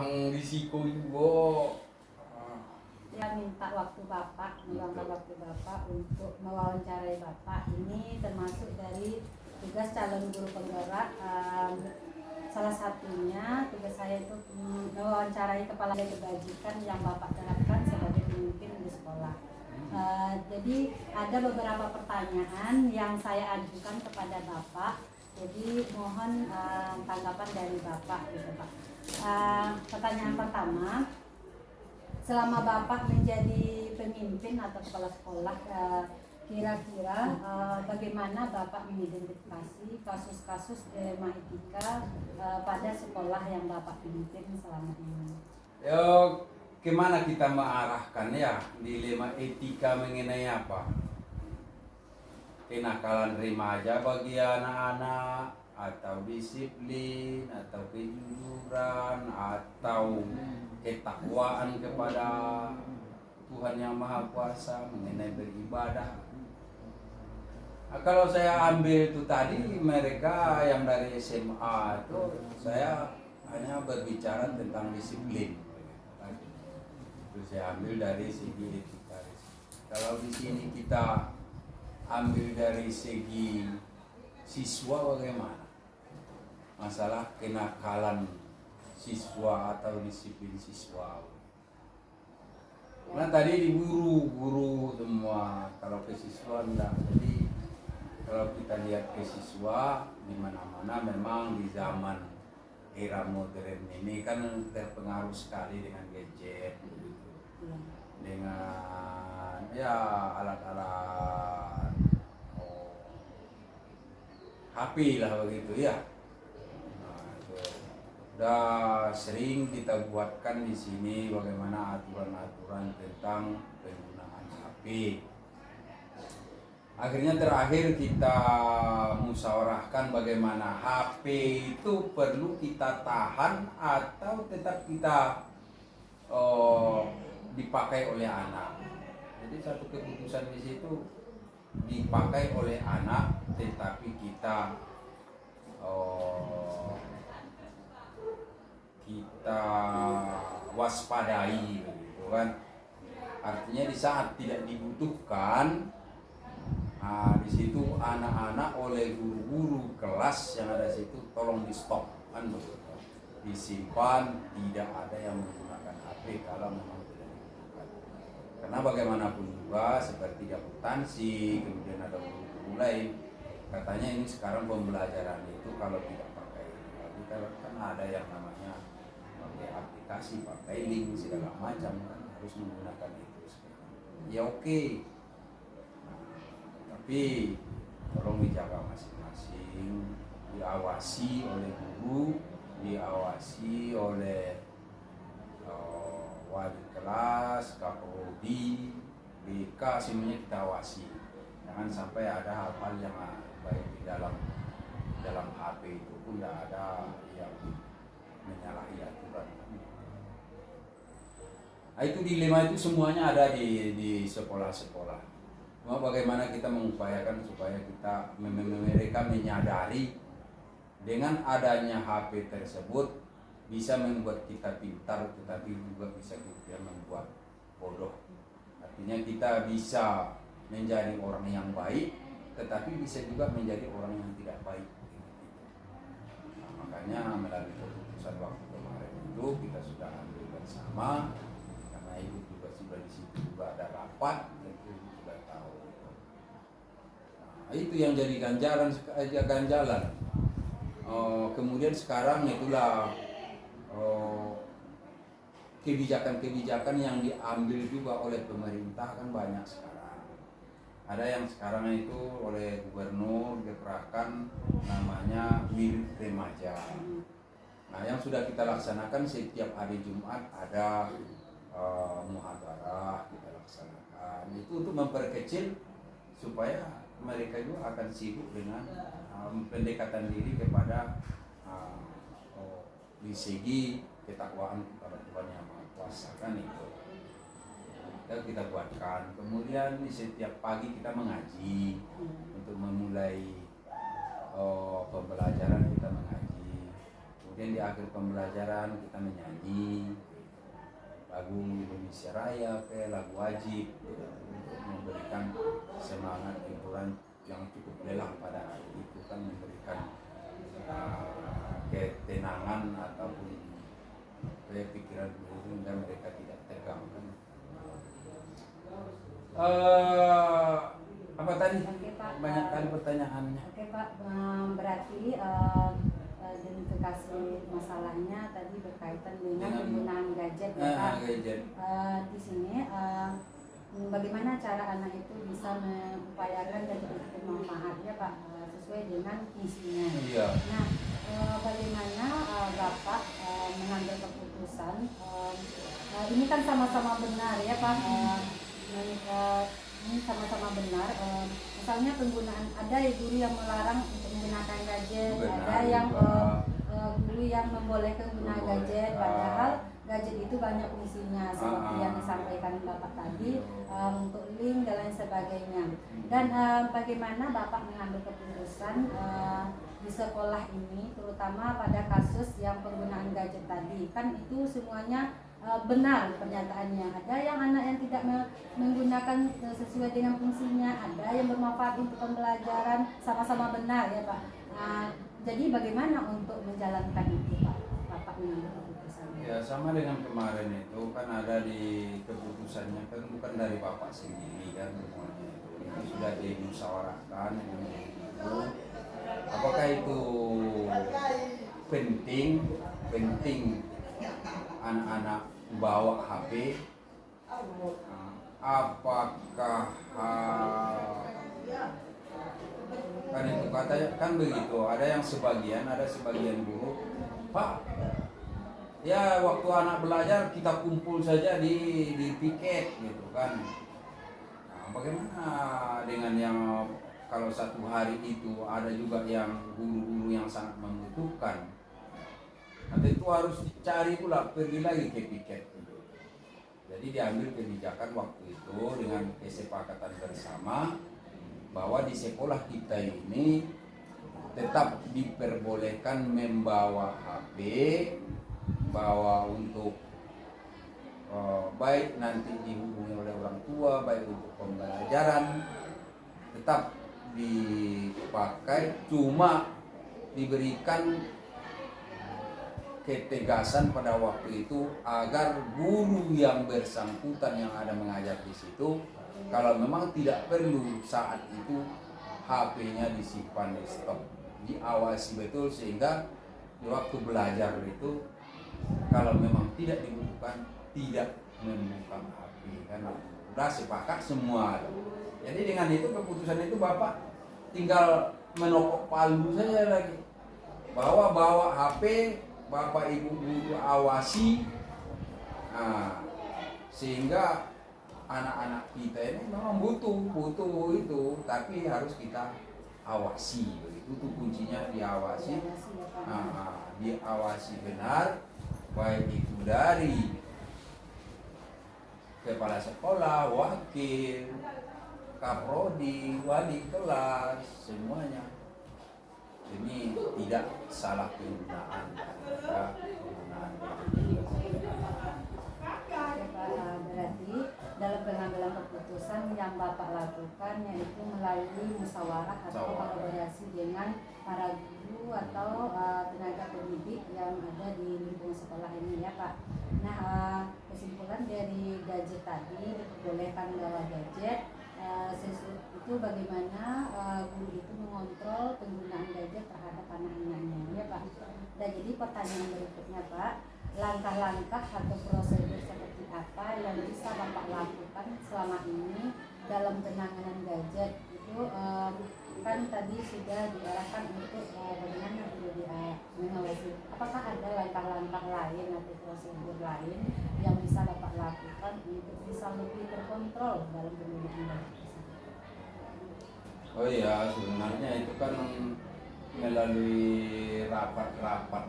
memang risiko juga. Saya minta waktu Bapak, meluangkan waktu Bapak untuk mewawancarai Bapak. Ini termasuk dari tugas calon guru penggerak. Salah satunya tugas saya itu mewawancarai kepala kebajikan yang Bapak terapkan sebagai pemimpin di sekolah. Jadi ada beberapa pertanyaan yang saya ajukan kepada Bapak. Jadi mohon tanggapan dari Bapak, gitu Pak. Pertanyaan pertama. Selama Bapak menjadi pemimpin atau kepala sekolah, kira-kira bagaimana Bapak mengidentifikasi kasus-kasus dilema etika pada sekolah yang Bapak pimpin selama ini? Gimana kita mengarahkan ya dilema etika mengenai apa? Kenakalan remaja bagi anak-anak, atau disiplin, atau kejujuran, atau ketakwaan kepada Tuhan Yang Maha Kuasa mengenai beribadah. Nah, kalau saya ambil itu tadi mereka yang dari SMA itu saya hanya berbicara tentang disiplin. Itu saya ambil dari segi etika. Kalau di sini kita ambil dari segi siswa bagaimana? Masalah kenakalan siswa atau disiplin siswa. Nah tadi di guru semua, kalau ke siswa enggak. Jadi kalau kita lihat ke siswa di mana-mana memang di zaman era modern ini kan terpengaruh sekali dengan gadget, dengan ya alat-alat HP lah begitu ya. Udah sering kita buatkan di sini bagaimana aturan-aturan tentang penggunaan HP. Akhirnya terakhir kita musyawarahkan bagaimana HP itu perlu kita tahan atau tetap kita dipakai oleh anak. Jadi satu keputusan di situ dipakai oleh anak, tetapi kita waspadai, gitu kan. Artinya di saat tidak dibutuhkan, di situ anak-anak oleh guru-guru kelas yang ada di situ tolong di stop, kan begitu. Disimpan, tidak ada yang menggunakan HP kalau memang tidak dibutuhkan. Karena bagaimanapun juga seperti di akuntansi, kemudian ada guru-guru lain, katanya ini sekarang pembelajaran itu kalau tidak pakai, kalau kan ada yang namanya pakai aplikasi, pakai link segala macam, kan harus menggunakan itu sekarang. Ya oke. Tapi tolong dijaga masing-masing, diawasi oleh guru, diawasi oleh wali kelas, kapoldi, BK, semuanya kita awasi. Jangan sampai ada hal-hal yang baik di dalam HP itu pun tidak ada yang menyalahi aturan. Nah, itu dilema itu semuanya ada di sekolah-sekolah. Cuma bagaimana kita mengupayakan supaya mereka menyadari dengan adanya HP tersebut bisa membuat kita pintar, tetapi juga bisa kemudian membuat bodoh. Artinya kita bisa menjadi orang yang baik, tetapi bisa juga menjadi orang yang tidak baik. Nah, makanya melalui keputusan waktu kemarin itu kita sudah ambil bersama, karena ibu juga sudah di situ juga ada rapat, tentu ibu sudah tahu. Nah, itu yang jadi ganjalan. Kemudian sekarang itulah kebijakan-kebijakan yang diambil juga oleh pemerintah kan banyak sekarang. Ada yang sekarang itu oleh gubernur gebrakan namanya Wirid Remaja. Nah, yang sudah kita laksanakan setiap hari Jumat ada muhadarah kita laksanakan. Itu untuk memperkecil supaya mereka juga akan sibuk dengan pendekatan diri kepada di segi ketakwaan kepada Tuhan Yang Maha Kuasa, kan itu. Kita buatkan. Kemudian di setiap pagi kita mengaji untuk memulai pembelajaran, kita mengaji. Kemudian di akhir pembelajaran kita menyanyi. Indonesia Raya, lagu wajib untuk memberikan semangat hiburan yang cukup lelah pada hari itu, kan memberikan ketenangan ataupun pikiran sehingga mereka tidak tegang kan. Apa tadi? Oke, Pak. Banyak kali pertanyaannya. Oke Pak, berarti identifikasi masalahnya tadi berkaitan dengan penggunaan gadget ya Pak. Gadget. Di sini bagaimana cara anak itu bisa mengupayakan gadget itu bermanfaat ya Pak, sesuai dengan fungsinya. Iya. Nah, bagaimana Bapak mengambil keputusan? Ini kan sama-sama benar ya Pak. Ini sama-sama benar. Misalnya penggunaan, ada guru yang melarang untuk menggunakan gadget, ada yang guru yang membolehkan menggunakan gadget, padahal gadget itu banyak fungsinya seperti yang disampaikan Bapak tadi, untuk link dan lain sebagainya. Dan bagaimana Bapak mengambil keputusan di sekolah ini, terutama pada kasus yang penggunaan gadget tadi, kan itu semuanya benar pernyataannya. Ada yang anak yang tidak menggunakan sesuai dengan fungsinya, ada yang bermanfaat untuk pembelajaran, sama-sama benar ya Pak. Jadi bagaimana untuk menjalankan itu Pak? Bapak mengambil keputusan. Ya sama dengan kemarin itu kan ada di keputusannya kan bukan dari Bapak sendiri kan semuanya itu sudah dimusyawarahkan dengan itu. Apakah itu penting anak-anak bawa HP? Apakah kan itu katanya kan begitu, ada sebagian guru, Pak, ya waktu anak belajar kita kumpul saja di piket gitu kan. Nah, bagaimana dengan yang kalau satu hari itu ada juga yang guru-guru yang sangat membutuhkan? Nanti itu harus dicari pula, pergi lagi ke piket itu. Jadi diambil kebijakan waktu itu dengan kesepakatan bersama bahwa di sekolah kita ini tetap diperbolehkan membawa HP, bawa untuk baik nanti dihubungi oleh orang tua, baik untuk pembelajaran, tetap dipakai, cuma diberikan ketegasan pada waktu itu agar guru yang bersangkutan yang ada mengajar di situ, kalau memang tidak perlu saat itu HP-nya disimpan di stop, diawasi betul sehingga di waktu belajar itu kalau memang tidak dibutuhkan tidak membuka HP kan. Udah sepakat semua. Jadi dengan itu keputusan itu Bapak tinggal menokok palu saja lagi bahwa bawa HP Bapak Ibu guru awasi, sehingga anak-anak kita ini memang butuh itu, tapi harus kita awasi begitu. Itu kuncinya, diawasi, diawasi benar, baik itu dari kepala sekolah, wakil, kaprodi, wali kelas, semuanya. Ini tidak salah penggunaan. Berarti dalam pengambilan keputusan yang Bapak lakukan yaitu melalui musyawarah atau kolaborasi dengan para guru atau tenaga pendidik yang ada di lingkungan sekolah ini ya Pak. Nah, kesimpulan dari gadget tadi, diperbolehkan bawa gadget, itu bagaimana guru itu mengontrol penggunaan gadget terhadap anak-anaknya ya Pak. Dan jadi pertanyaan berikutnya Pak, langkah-langkah atau prosedur seperti apa yang bisa Bapak lakukan selama ini dalam penanganan gadget itu, kan tadi sudah diarahkan untuk bagaimana perlu mengawasi. Apakah ada langkah-langkah lain atau prosedur lain yang bisa Bapak lakukan untuk bisa lebih terkontrol dalam penggunaan gadget? Oh iya, sebenarnya itu kan melalui rapat-rapat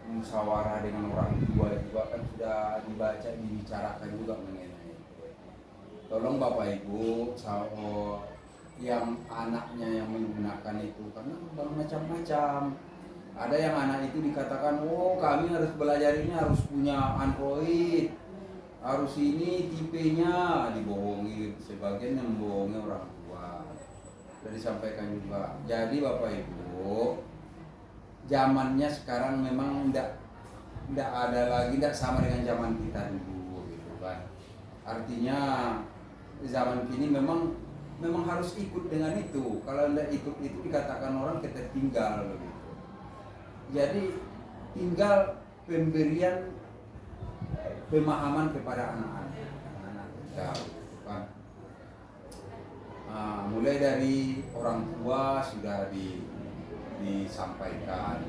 musyawarah dengan orang tua juga kan sudah dibicarakan juga mengenai itu. Tolong Bapak Ibu yang anaknya yang menggunakan itu karena bermacam-macam, Ada yang anak itu dikatakan, oh kami harus belajar ini harus punya Android, harus ini tipenya, dibohongi, sebagian yang membohongi orang tua. Sudah disampaikan juga. Jadi Bapak Ibu, zamannya sekarang memang tidak ada lagi, tidak sama dengan zaman kita dulu gitu kan. Artinya zaman kini memang harus ikut dengan itu. Kalau tidak ikut itu dikatakan orang ketertinggal begitu. Jadi tinggal pemberian pemahaman kepada anak-anak kita gitu kan. Mulai dari orang tua sudah disampaikan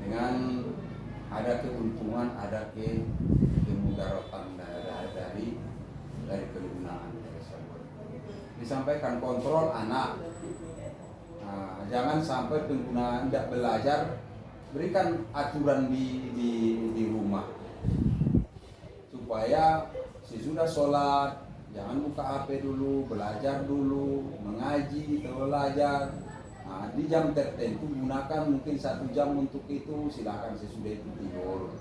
dengan ada keuntungan, ada kemudaratan dari penggunaan tersebut. Disampaikan kontrol anak. Jangan sampai penggunaan tidak belajar, berikan aturan di rumah supaya sesudah sholat jangan buka HP dulu, belajar dulu, mengaji, belajar. Di jam tertentu gunakan mungkin 1 jam untuk itu, silakan sesudah itu tidur.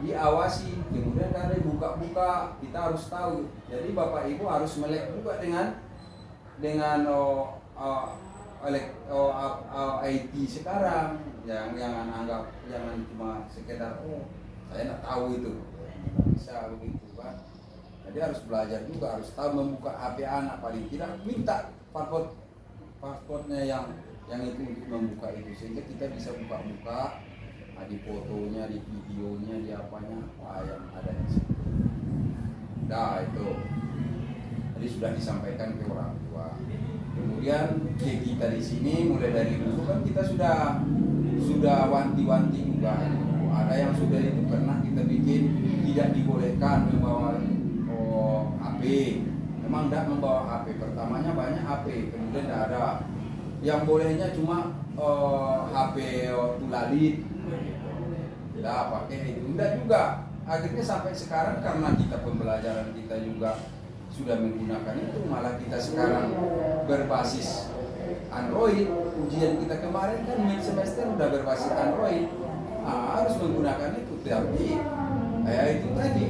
Diawasi, kemudian kalau buka-buka kita harus tahu. Jadi Bapak Ibu harus melek juga dengan IT sekarang, jangan anggap, jangan cuma sekedar saya nak tahu itu, bisa begitu kan. Jadi harus belajar juga, harus tahu membuka HP anak, paling tidak minta passwordnya yang itu untuk membuka itu, sehingga kita bisa buka-buka di fotonya, di videonya, di apanya, yang ada di situ. Nah itu, jadi sudah disampaikan ke orang tua. Kemudian kita di sini mulai dari dulu kan kita sudah wanti-wanti juga. Ada yang sudah itu pernah kita bikin tidak dibolehkan membawa HP. Memang tidak membawa HP. Pertamanya banyak HP, kemudian tidak ada. Yang bolehnya cuma HP tulalit. Tidak pakai itu. Tidak juga. Akhirnya sampai sekarang karena kita pembelajaran kita juga sudah menggunakan itu, malah kita sekarang berbasis Android. Ujian kita kemarin kan mid semester udah berbasis Android. Harus menggunakan itu. Tapi itu tadi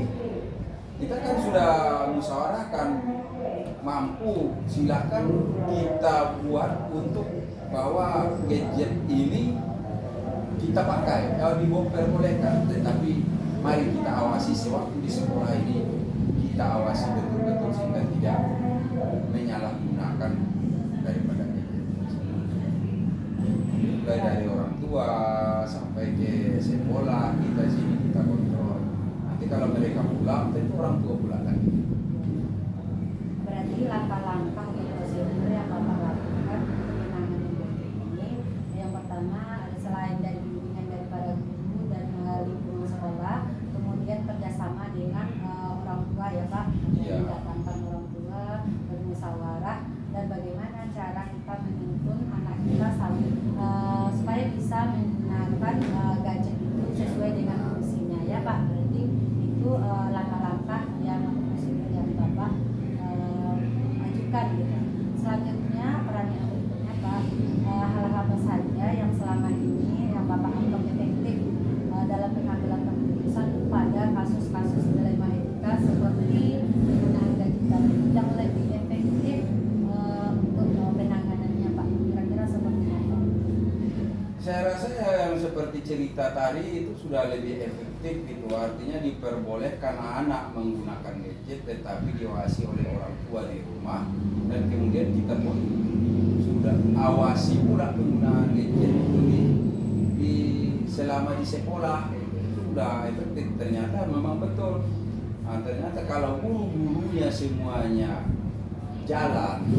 kita kan sudah musyawarahkan, mampu silakan kita buat untuk bahwa gadget ini kita pakai, diperbolehkan, tetapi mari kita awasi sewaktu di sekolah ini, kita awasi betul-betul sehingga tidak menyalahgunakan daripada gadget. Mulai dari orang tua sampai ke sekolah, kita sini kita kontrol. Nanti kalau mereka pulang, tentu orang tua pulang lagi. Berarti langkah-langkah atau prosedur yang Bapak lakukan untuk menangani ini, yang pertama selain dari bimbingan daripada guru dan lingkungan sekolah, kemudian kerjasama dengan orang tua ya Pak, mendatangkan orang tua, bermusyawarah, dan bagaimana cara kita menuntun anak kita supaya bisa menggunakan gadget itu sesuai dengan fungsinya ya Pak. Berarti itu langkah-langkah yang prosedur yang Bapak ajukan gitu. Selanjutnya peran yang berikutnya Pak, hal-hal apa saja yang selama ini yang Bapak anggap efektif dalam pengambilan keputusan pada kasus-kasus dilema etika seperti penggunaan gadget yang lebih efektif untuk penanganannya Pak, kira-kira seperti apa? Saya rasa yang seperti cerita tadi itu sudah lebih efektif gitu, artinya diperbolehkan anak menggunakan gadget tetapi diawasi oleh orang tua di rumah, dan kemudian kita pun sudah awasi pula penggunaan gadget itu selama di sekolah. Itu sudah efektif, ternyata memang betul. Ternyata kalau guru-gurunya semuanya jalan,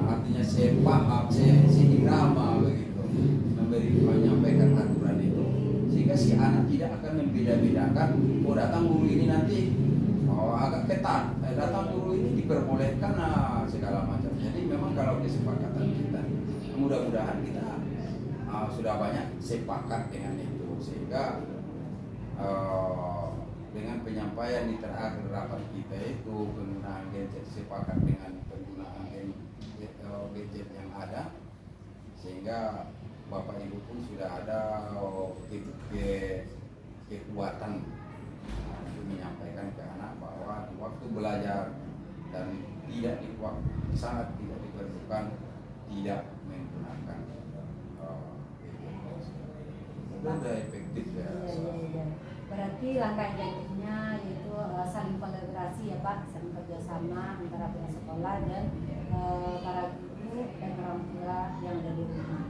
artinya sepaham, seirama begitu, menyampaikan aturan itu, sehingga si anak tidak akan membeda-bedakan, datang guru ini nanti agak ketat, datang guru ini diperbolehkan segala macam. Jadi memang kalau kesepakatan kita, mudah-mudahan kita sudah banyak sepakat dengan itu, sehingga dengan penyampaian di terakhir rapat kita itu penggunaan gadget, sepakat dengan penggunaan gadget yang ada, sehingga bapak ibu pun sudah ada kekuatan untuk menyampaikan ke anak bahwa di waktu belajar dan tidak di waktu sangat tidak diperlukan tidak menggunakan itu udah efektif ya. Iya. Berarti langkah efektifnya yaitu saling kolaborasi ya Pak, saling kerjasama antara pihak sekolah dan para guru dan orang tua yang ada di rumah.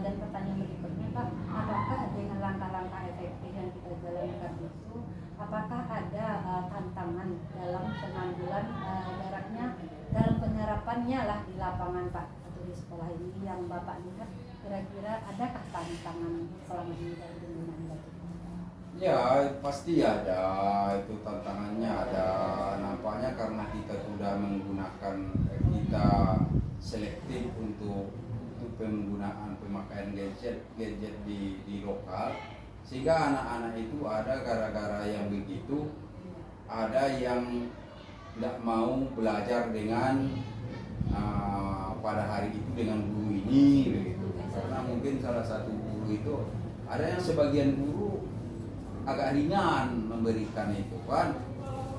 Dan pertanyaan berikutnya Pak, apakah dengan langkah-langkah efektif yang kita jalankan itu, apakah ada tantangan dalam pengambilan jaraknya dalam penyerapannya lah di lapangan Pak atau di sekolah ini yang Bapak lihat kira-kira adakah tantangan selama ini dari penggunaan gadget? Ya pasti ada, itu tantangannya ada. Nampaknya karena kita sudah menggunakan kita selektif untuk penggunaan pemakaian gadget di lokal, sehingga anak-anak itu ada gara-gara yang begitu, ada yang tidak mau belajar dengan pada hari itu dengan guru ini begitu. Karena mungkin salah satu guru itu ada yang sebagian guru agak ringan memberikan itu kan,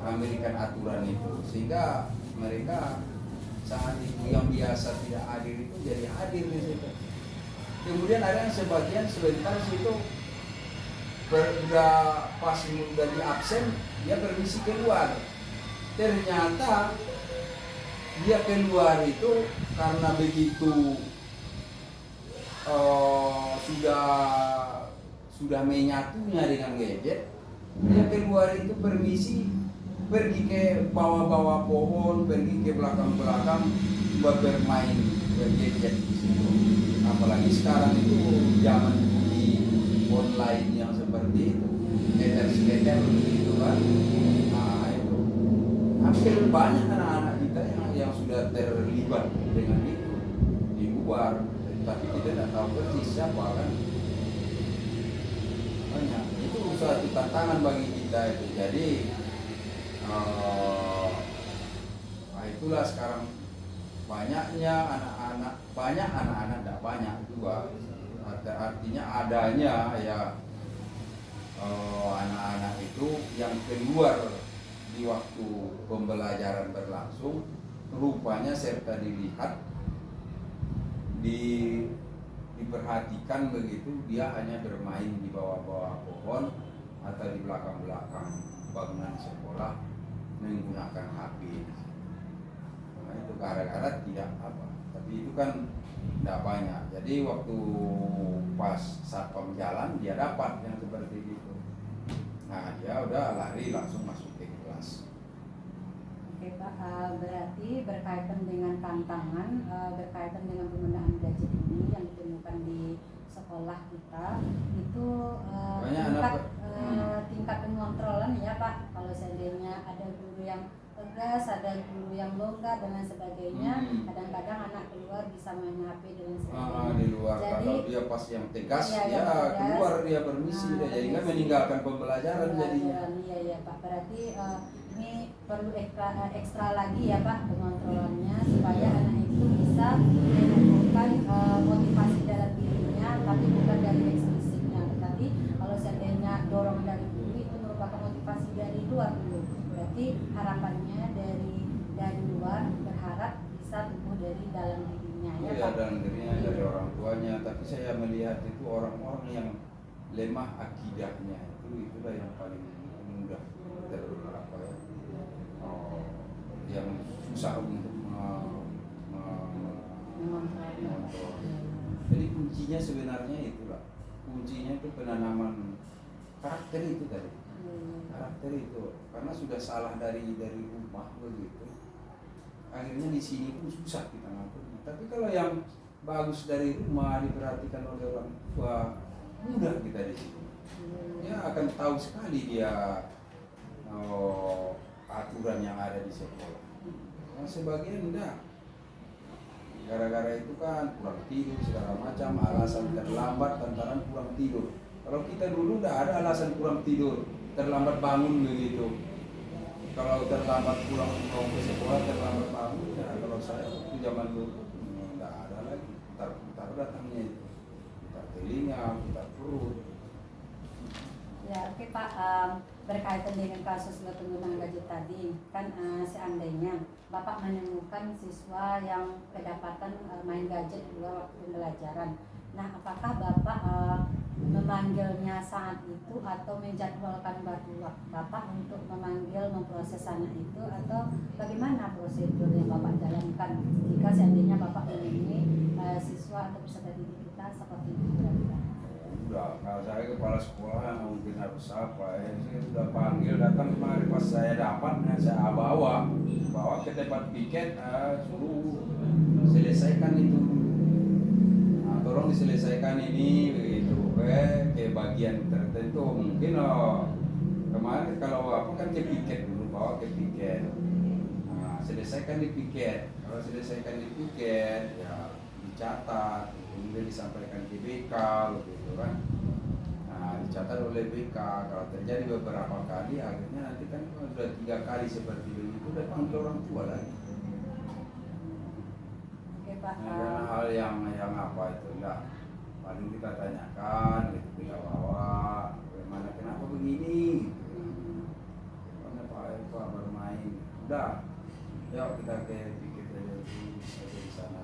memberikan aturan itu, sehingga mereka saat itu yang biasa tidak hadir itu jadi hadir di situ. Kemudian ada yang sebagian sebentar situ udah pas udah di absen dia permisi keluar. Ternyata dia keluar itu karena begitu sudah menyatunya dengan gadget, dia keluar itu permisi pergi ke bawah-bawah pohon, pergi ke belakang-belakang buat bermain gadget di situ. Apalagi sekarang itu zaman di online yang seperti itu, skater gitu kan. Nah itu hampir banyak anak-anak kita yang sudah terlibat dengan itu di luar, tapi kita tidak tahu persis siapa kan. Banyak itu suatu tantangan bagi kita itu. Jadi itulah sekarang banyaknya anak-anak, tidak banyak juga, artinya adanya ya anak-anak itu yang keluar di waktu pembelajaran berlangsung, rupanya serta dilihat diperhatikan begitu, dia hanya bermain di bawah-bawah pohon atau di belakang-belakang bangunan sekolah menggunakan HP. Nah, itu gara-gara tidak apa, tapi itu kan tidak banyak. Jadi waktu pas satpam jalan dia dapat yang seperti itu. Nah dia udah lari langsung masuk ke kelas. Oke Pak, berarti berkaitan dengan tantangan, berkaitan dengan penggunaan gadget ini yang ditemukan di sekolah kita itu tingkat pengontrolan ya Pak. Kalau seandainya ada guru yang tegas, ada guru yang longgar dan lain sebagainya, kadang-kadang anak keluar bisa main HP dan lain sebagainya. Di luar. Jadi, kalau dia pas yang tegas, ya keluar dia permisi, sehingga meninggalkan pembelajaran jadinya. Iya Pak, berarti ini perlu ekstra lagi ya Pak pengontrolannya supaya anak itu bisa menemukan motivasi dalam dirinya, tapi bukan dari eksklusifnya. Tetapi kalau seandainya dorong dari guru itu merupakan motivasi dari luar dulu. Berarti harapannya dari luar berharap bisa tumbuh dari dalam dirinya ya Pak. Dalam dirinya, dari orang tuanya. Tapi saya melihat itu orang-orang yang lemah akidahnya itulah yang paling mudah yang susah untuk mengontrol. Jadi kuncinya sebenarnya itulah, kuncinya itu penanaman karakter itu tadi. Karakter itu karena sudah salah dari rumah begitu, akhirnya di sini pun susah kita ngatur. Tapi kalau yang bagus dari rumah diperhatikan oleh orang tua, mudah kita di sini. Dia akan tahu sekali dia aturan yang ada di sekolah. Yang sebagian enggak, gara-gara itu kan kurang tidur segala macam, alasan terlambat lantaran kurang tidur. Kalau kita dulu enggak ada alasan kurang tidur, terlambat bangun begitu. Kalau terlambat pulang mau ke sekolah terlambat bangun, ya kalau saya waktu zaman dulu enggak ada lagi, putar datangnya itu. oke Pak, berkaitan dengan kasus penggunaan gadget tadi, kan seandainya Bapak menemukan siswa yang kedapatan main gadget di luar waktu pembelajaran, nah apakah Bapak memanggilnya saat itu atau menjadwalkan Bapak untuk memanggil memproses anak itu, atau bagaimana prosedur yang Bapak jalankan jika seandainya Bapak menemui siswa atau peserta didik kita seperti itu? Udah, kalau saya kepala sekolah mungkin harus apa ya, saya sudah panggil datang kemari, pas saya dapat, saya bawa ke tempat piket, suruh selesaikan itu. Nah, tolong diselesaikan ini begitu, ke bagian tertentu mungkin kemarin kalau apa kan ke piket dulu, bawa ke piket. Nah, selesaikan di piket. Kalau selesaikan di piket ya dicatat, kemudian disampaikan ke BK begitu kan. Nah, dicatat oleh BK. Kalau terjadi beberapa kali, akhirnya nanti kan kalau sudah 3 kali seperti itu udah panggil orang tua lagi. Oke Pak. Nah, hal yang apa itu enggak, paling kita tanyakan gitu, kita bawa bagaimana, kenapa begini gitu. Karena Pak bermain udah, yuk kita ke pikir aja di sana.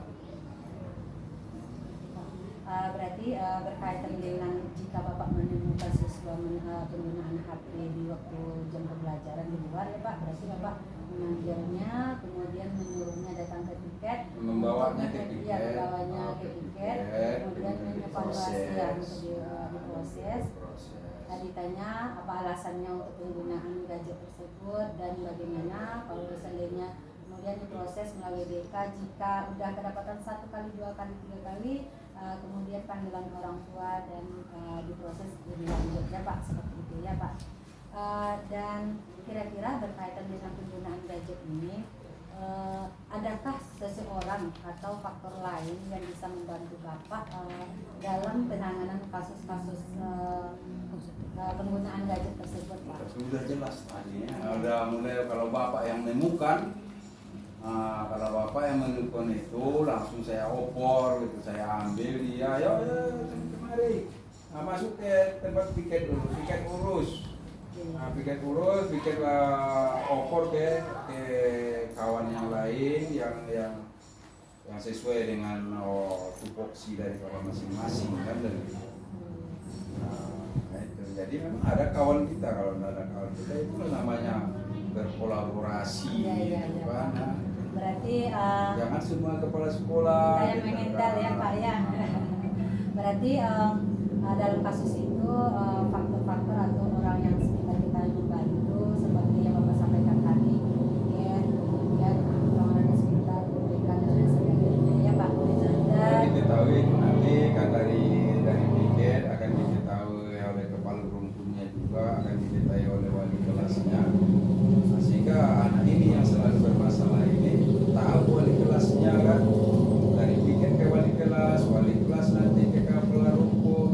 Berarti berkaitan dengan jika Bapak menemukan siswa penggunaan HP di waktu jam pembelajaran di luar ya Pak, berarti Bapak memanggilnya, kemudian menyuruhnya datang ke piket, Membawanya ke piket, kemudian mengevaluasi ya untuk diproses. Ditanya apa alasannya untuk penggunaan gadget tersebut dan bagaimana kalau seandainya kemudian diproses melalui BK. Jika sudah kedapatan 1 kali, 2 kali, 3 kali, kemudian panggilan orang tua dan diproses lebih lanjut ya Pak, seperti itu ya Pak. Dan kira-kira berkaitan dengan penggunaan gadget ini, adakah seseorang atau faktor lain yang bisa membantu Bapak dalam penanganan kasus-kasus penggunaan gadget tersebut Pak? Sudah jelas tadi ya. Udah mulai kalau Bapak yang menemukan, kalau Bapak yang menemukan itu langsung saya opor gitu, saya ambil dia, ya kemari, masuk ke tempat piket dulu, piket urus. Nah, piket opor ke kawan yang lain yang sesuai dengan tupoksi daripada masing-masing kan dari. Nah, itu. Jadi memang ada kawan kita, kalau tidak ada kawan kita itu namanya berkolaborasi gitu kan. Berarti jangan semua kepala sekolah saya gitu, mengendal ya Pak ya. Berarti dalam kasus itu faktor-faktor atau orang yang sekitar kita membantu seperti yang Bapak sampaikan tadi, kemudian orang-orang yang sekitar memberikan dan sebagainya ya Pak. Dan diketahui itu nanti kan dari piket akan diketahui oleh kepala rumpunnya, juga akan diketahui oleh wali kelasnya, sehingga anak ini yang selalu bermasalah ini tahu wali kelasnya kan, dari piket ke wali kelas nanti ke kepala rumpun.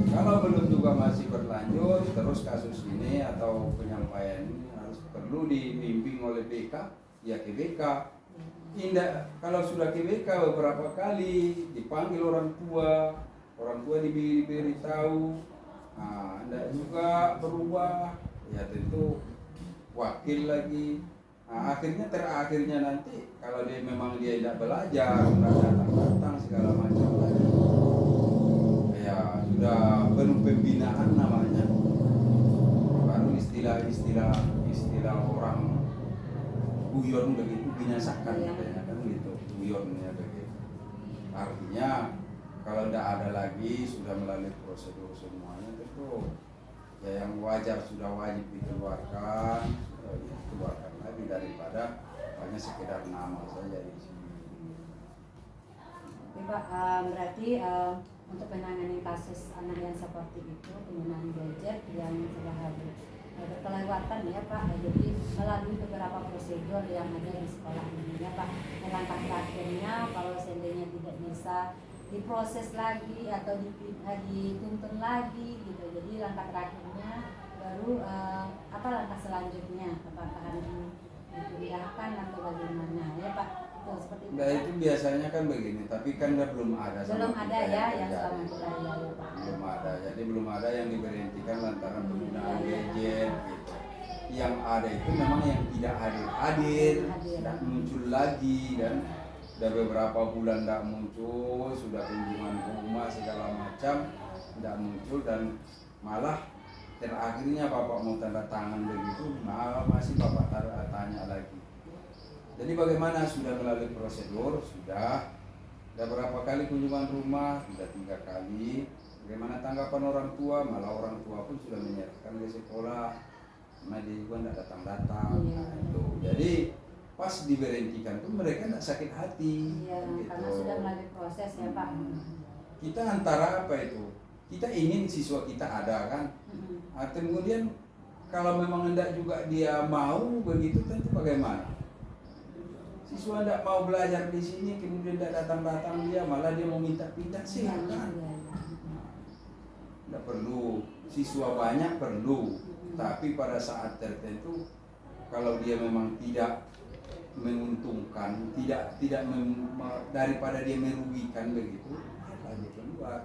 Kalau belum juga masih berlanjut terus kasus ini atau penyampaian ini harus perlu dibimbing oleh BK, ya ke BK. Tidak, kalau sudah ke BK beberapa kali dipanggil orang tua diberitahu, tidak juga berubah, ya tentu wakil lagi. Terakhirnya nanti kalau memang dia tidak belajar, tidak datang segala macam lagi, ya sudah penuh pembinaan namanya, baru istilah orang guyon begitu, binasakan katanya kan gitu, guyonnya begitu. Artinya kalau tidak ada lagi, sudah melalui prosedur semuanya, tentu ya yang wajar sudah wajib dikeluarkan, dikeluarkan lagi daripada hanya sekedar nama saja di sini. Oke Pak, berarti untuk menangani kasus anak yang seperti itu, penggunaan gadget yang sudah berkelewatan ya Pak, jadi melalui beberapa prosedur yang ada di sekolah ini ya Pak. Langkah terakhirnya kalau seandainya tidak bisa diproses lagi atau dituntun lagi gitu, jadi langkah terakhirnya baru apa langkah selanjutnya, apakah ini dipindahkan atau bagaimana ya Pak. itu seperti itu. Nah itu biasanya kan begini, tapi kan belum ada Belum sama ada kita ya yang terjadi. selama kita ya Pak. Belum ada, jadi belum ada yang diberhentikan lantaran penggunaan gadget gitu. Yang ada itu memang yang tidak hadir, tidak muncul lagi kan. Udah beberapa bulan tidak muncul, sudah kunjungan ke rumah segala macam tidak muncul, dan malah terakhirnya bapak mau tanda tangan begitu, malah masih bapak tanya lagi. Jadi bagaimana, sudah melalui prosedur, sudah berapa kali kunjungan rumah, sudah 3 kali. Bagaimana tanggapan orang tua, malah orang tua pun sudah menyerahkan ke sekolah, karena dia juga tidak datang-datang. Nah, itu. Jadi pas diberhentikan tuh mereka tidak sakit hati. Iya, gitu. karena sudah melalui proses ya Pak. Kita antara apa itu? Kita ingin siswa kita ada kan. Kemudian kalau memang hendak juga dia mau begitu, tentu bagaimana? Siswa tidak mau belajar di sini, kemudian tidak datang-datang dia, malah dia mau minta pindah, silakan. Tidak perlu, siswa banyak perlu, tapi pada saat tertentu kalau dia memang tidak menguntungkan, daripada dia merugikan begitu, dia keluar.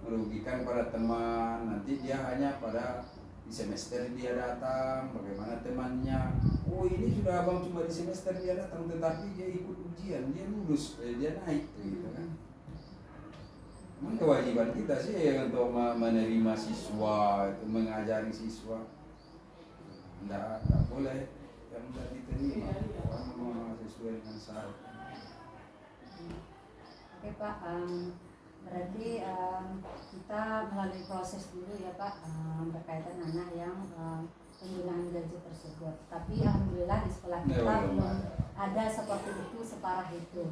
Merugikan para teman, nanti dia hanya pada di semester dia datang, bagaimana temannya, oh ini sudah abang cuma di semester dia datang, tetapi dia ikut ujian, dia lulus, dia naik gitu kan. Memang kewajiban kita sih untuk menerima siswa, itu mengajari siswa, tidak boleh yang tidak diterima, karena sesuai dengan syarat. Oke Pak, berarti kita melalui proses dulu ya Pak, berkaitan anak yang penggunaan gadget tersebut. Tapi alhamdulillah di sekolah kita belum ada seperti itu, separah itu.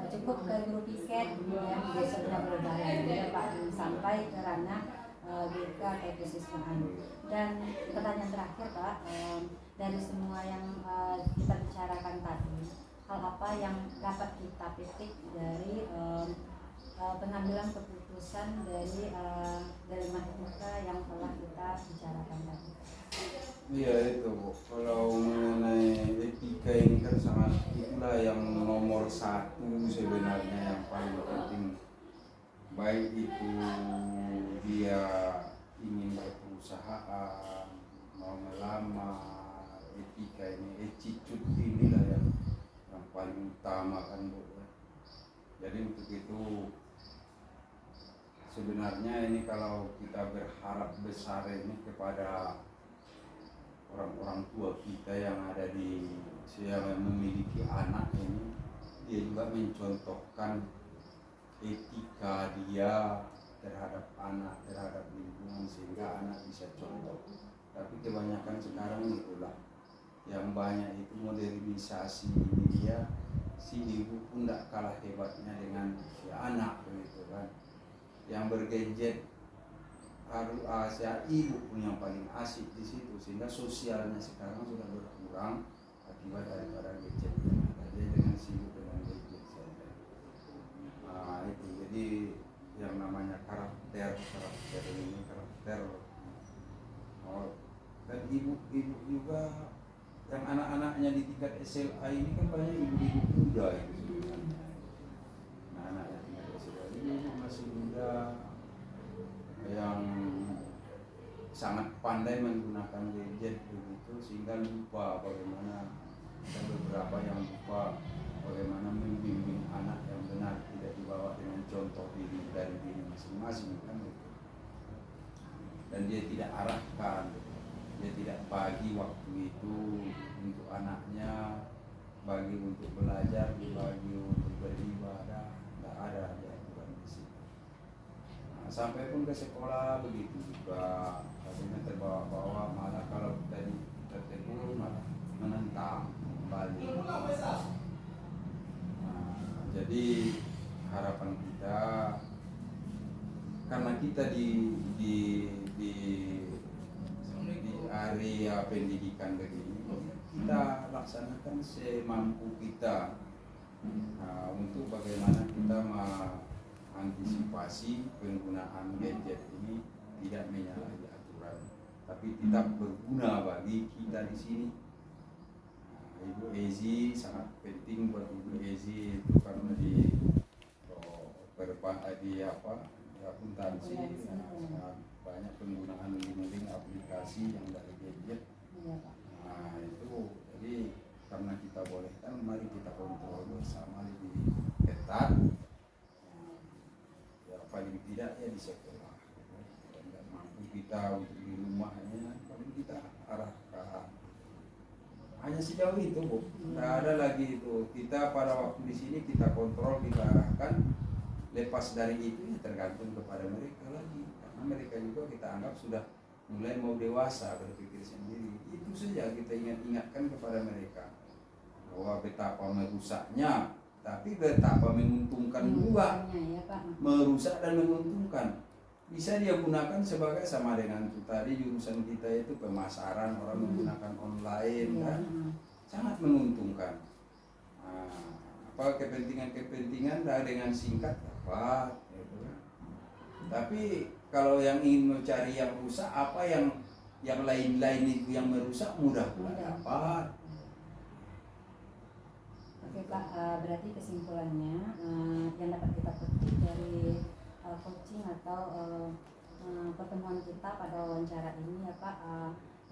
Cukup ke guru piket yang biasanya berjalan ya Pak, sampai ke ranah BK atau kesiswaan. Dan pertanyaan terakhir Pak, dari semua yang kita bicarakan tadi, hal apa yang dapat kita petik dari pengambilan keputusan dari mahkamah yang telah kita bicarakan tadi? Iya itu Bu, kalau mengenai etika ini kan sangat, itulah yang nomor 1 sebenarnya, yang paling penting. Baik itu dia ingin berperusahaan, mau melamar, etika ini, attitude inilah yang paling utama kan Bu. Jadi untuk itu sebenarnya ini kalau kita berharap besar ini kepada orang-orang tua kita yang ada yang memiliki anak ini, dia juga mencontohkan etika dia terhadap anak, terhadap lingkungan, sehingga anak bisa contoh. Tapi kebanyakan sekarang itulah yang banyak itu modernisasi ini, dia si ibu pun tidak kalah hebatnya dengan si anak begitu kan, yang bergadget harus si ibu pun yang paling asik di situ, sehingga sosialnya sekarang sudah berkurang akibat daripada gadget yang ada. Dia dengan sibuk dengan gadget saja. Nah itu, jadi yang namanya karakter ini karakter. Dan ibu juga yang anak-anaknya di tingkat SLA ini kan banyak ibu-ibu muda itu. Nah, anak-anak tingkat SLA ini masih muda yang sangat pandai menggunakan gadget begitu, sehingga lupa bagaimana, ada beberapa yang lupa bagaimana membimbing anak yang benar, tidak dibawa dengan contoh dari diri masing-masing kan gitu. Dan dia tidak arahkan, dia tidak bagi waktu itu untuk anaknya, bagi untuk belajar, bagi untuk beribadah, tidak ada aturan di situ. Nah, sampai pun ke sekolah begitu juga, akhirnya terbawa-bawa, malah kalau kita tegur malah menentang kembali. Nah, jadi harapan kita, karena kita di area pendidikan begini, kita laksanakan semampu kita. Nah, untuk bagaimana kita mengantisipasi penggunaan gadget ini tidak menyalahi aturan, tapi tetap berguna bagi kita di sini. Nah, Ibu Ezi sangat penting buat Ibu Ezi itu karena di akuntansi sangat banyak penggunaan link aplikasi yang dari gadget. Iya, Pak. Nah itu jadi karena kita bolehkan, mari kita kontrol bersama lebih ketat. Ya paling tidak ya di sekolah. Dan nggak mampu kita untuk di rumahnya, paling kita arahkan. Hanya sejauh itu, Bu. Tidak ada lagi itu. Kita pada waktu di sini kita kontrol, kita arahkan. Lepas dari itu ya tergantung kepada mereka lagi. Karena mereka juga kita anggap sudah mulai mau dewasa, berpikir sendiri. Itu saja kita ingatkan kepada mereka bahwa betapa merusaknya, tapi betapa menguntungkan juga. Ya, Pak. Merusak dan menguntungkan. Bisa dia gunakan sebagai sama dengan itu tadi jurusan kita itu pemasaran, orang menggunakan online kan, sangat menguntungkan. Nah, apa kepentingan dengan singkat dapat, gitu kan. Tapi kalau yang ingin mencari yang rusak, apa yang lain-lain itu yang merusak mudah pula dapat. Oke Pak, berarti kesimpulannya yang dapat kita petik dari coaching atau pertemuan kita pada wawancara ini ya Pak,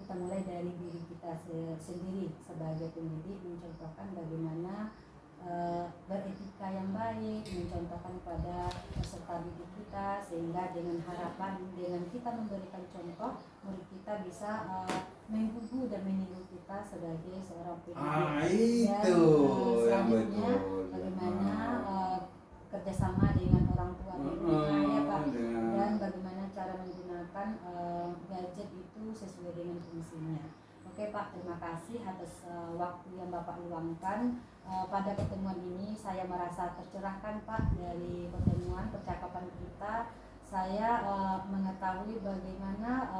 kita mulai dari diri kita sendiri sebagai pendidik, mencontohkan bagaimana beretika yang baik, mencontohkan pada peserta didik kita, sehingga dengan harapan dengan kita memberikan contoh, murid kita bisa mengikuti dan meniru kita sebagai seorang pendidik. Itu Dan yang betul. bagaimana kerjasama dengan orang tua di rumah ya Pak, dan bagaimana cara menggunakan gadget itu sesuai dengan fungsinya. Oke Pak, terima kasih atas waktu yang Bapak luangkan. Pada pertemuan ini saya merasa tercerahkan Pak dari pertemuan percakapan kita. Saya mengetahui bagaimana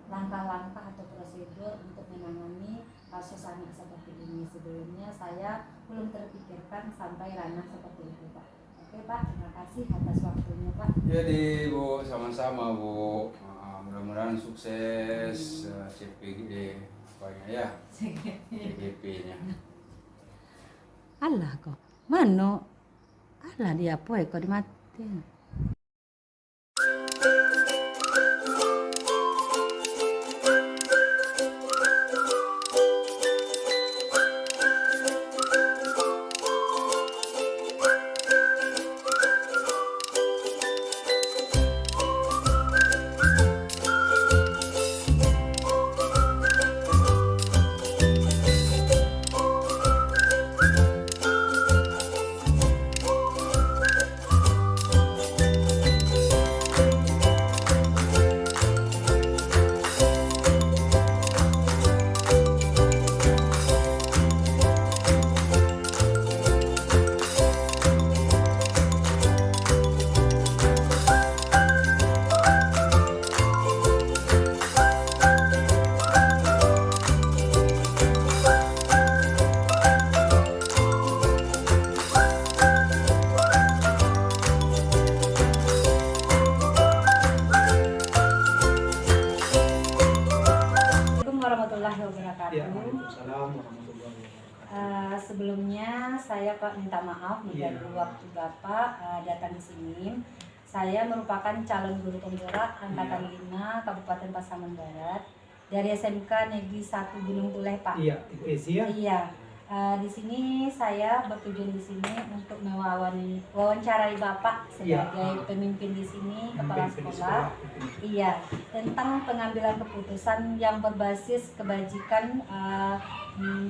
langkah-langkah atau prosedur untuk menangani kasus anak seperti ini. Sebelumnya saya belum terpikirkan sampai ranah seperti itu Pak. Oke Pak, terima kasih atas waktunya Pak. Jadi Bu, sama-sama Bu. Mudah-mudahan sukses CPG apanya ya, CGP-nya. Allah kok, mana? Allah dia apa ya kok dimatiin? Warahmatullahi wabarakatuh. Ya, Waalaikumsalam warahmatullahi wabarakatuh. Sebelumnya saya Pak minta maaf mengganggu waktu Bapak datang di sini. Saya merupakan calon guru penggerak angkatan 5 Kabupaten Pasaman Barat dari SMK Negeri 1 Gunung Tuleh Pak. Iya, Ibu Ezi ya. Iya. Di sini saya bertujuan di sini untuk mewawancarai Bapak sebagai pemimpin di sini, kepala sekolah. Iya, tentang pengambilan keputusan yang berbasis kebajikan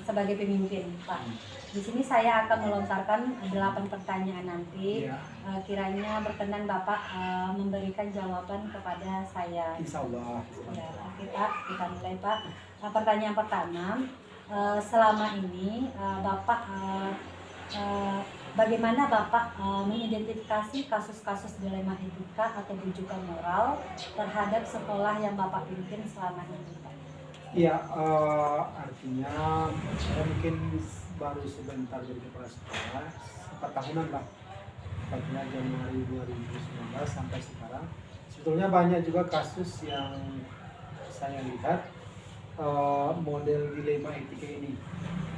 sebagai pemimpin, Pak. Di sini saya akan melontarkan 8 pertanyaan nanti. Kiranya berkenan Bapak memberikan jawaban kepada saya. Insya Allah. Ya, oke Pak, kita mulai Pak. Pertanyaan pertama. Selama ini Bapak bagaimana Bapak mengidentifikasi kasus-kasus dilema etika atau rujukan moral terhadap sekolah yang Bapak pimpin selama ini Pak? Iya, artinya saya mungkin baru sebentar jadi kepala sekolah, 4 tahunan lah, tepatnya Januari 2019 sampai sekarang. Sebetulnya banyak juga kasus yang saya lihat model dilema etika ini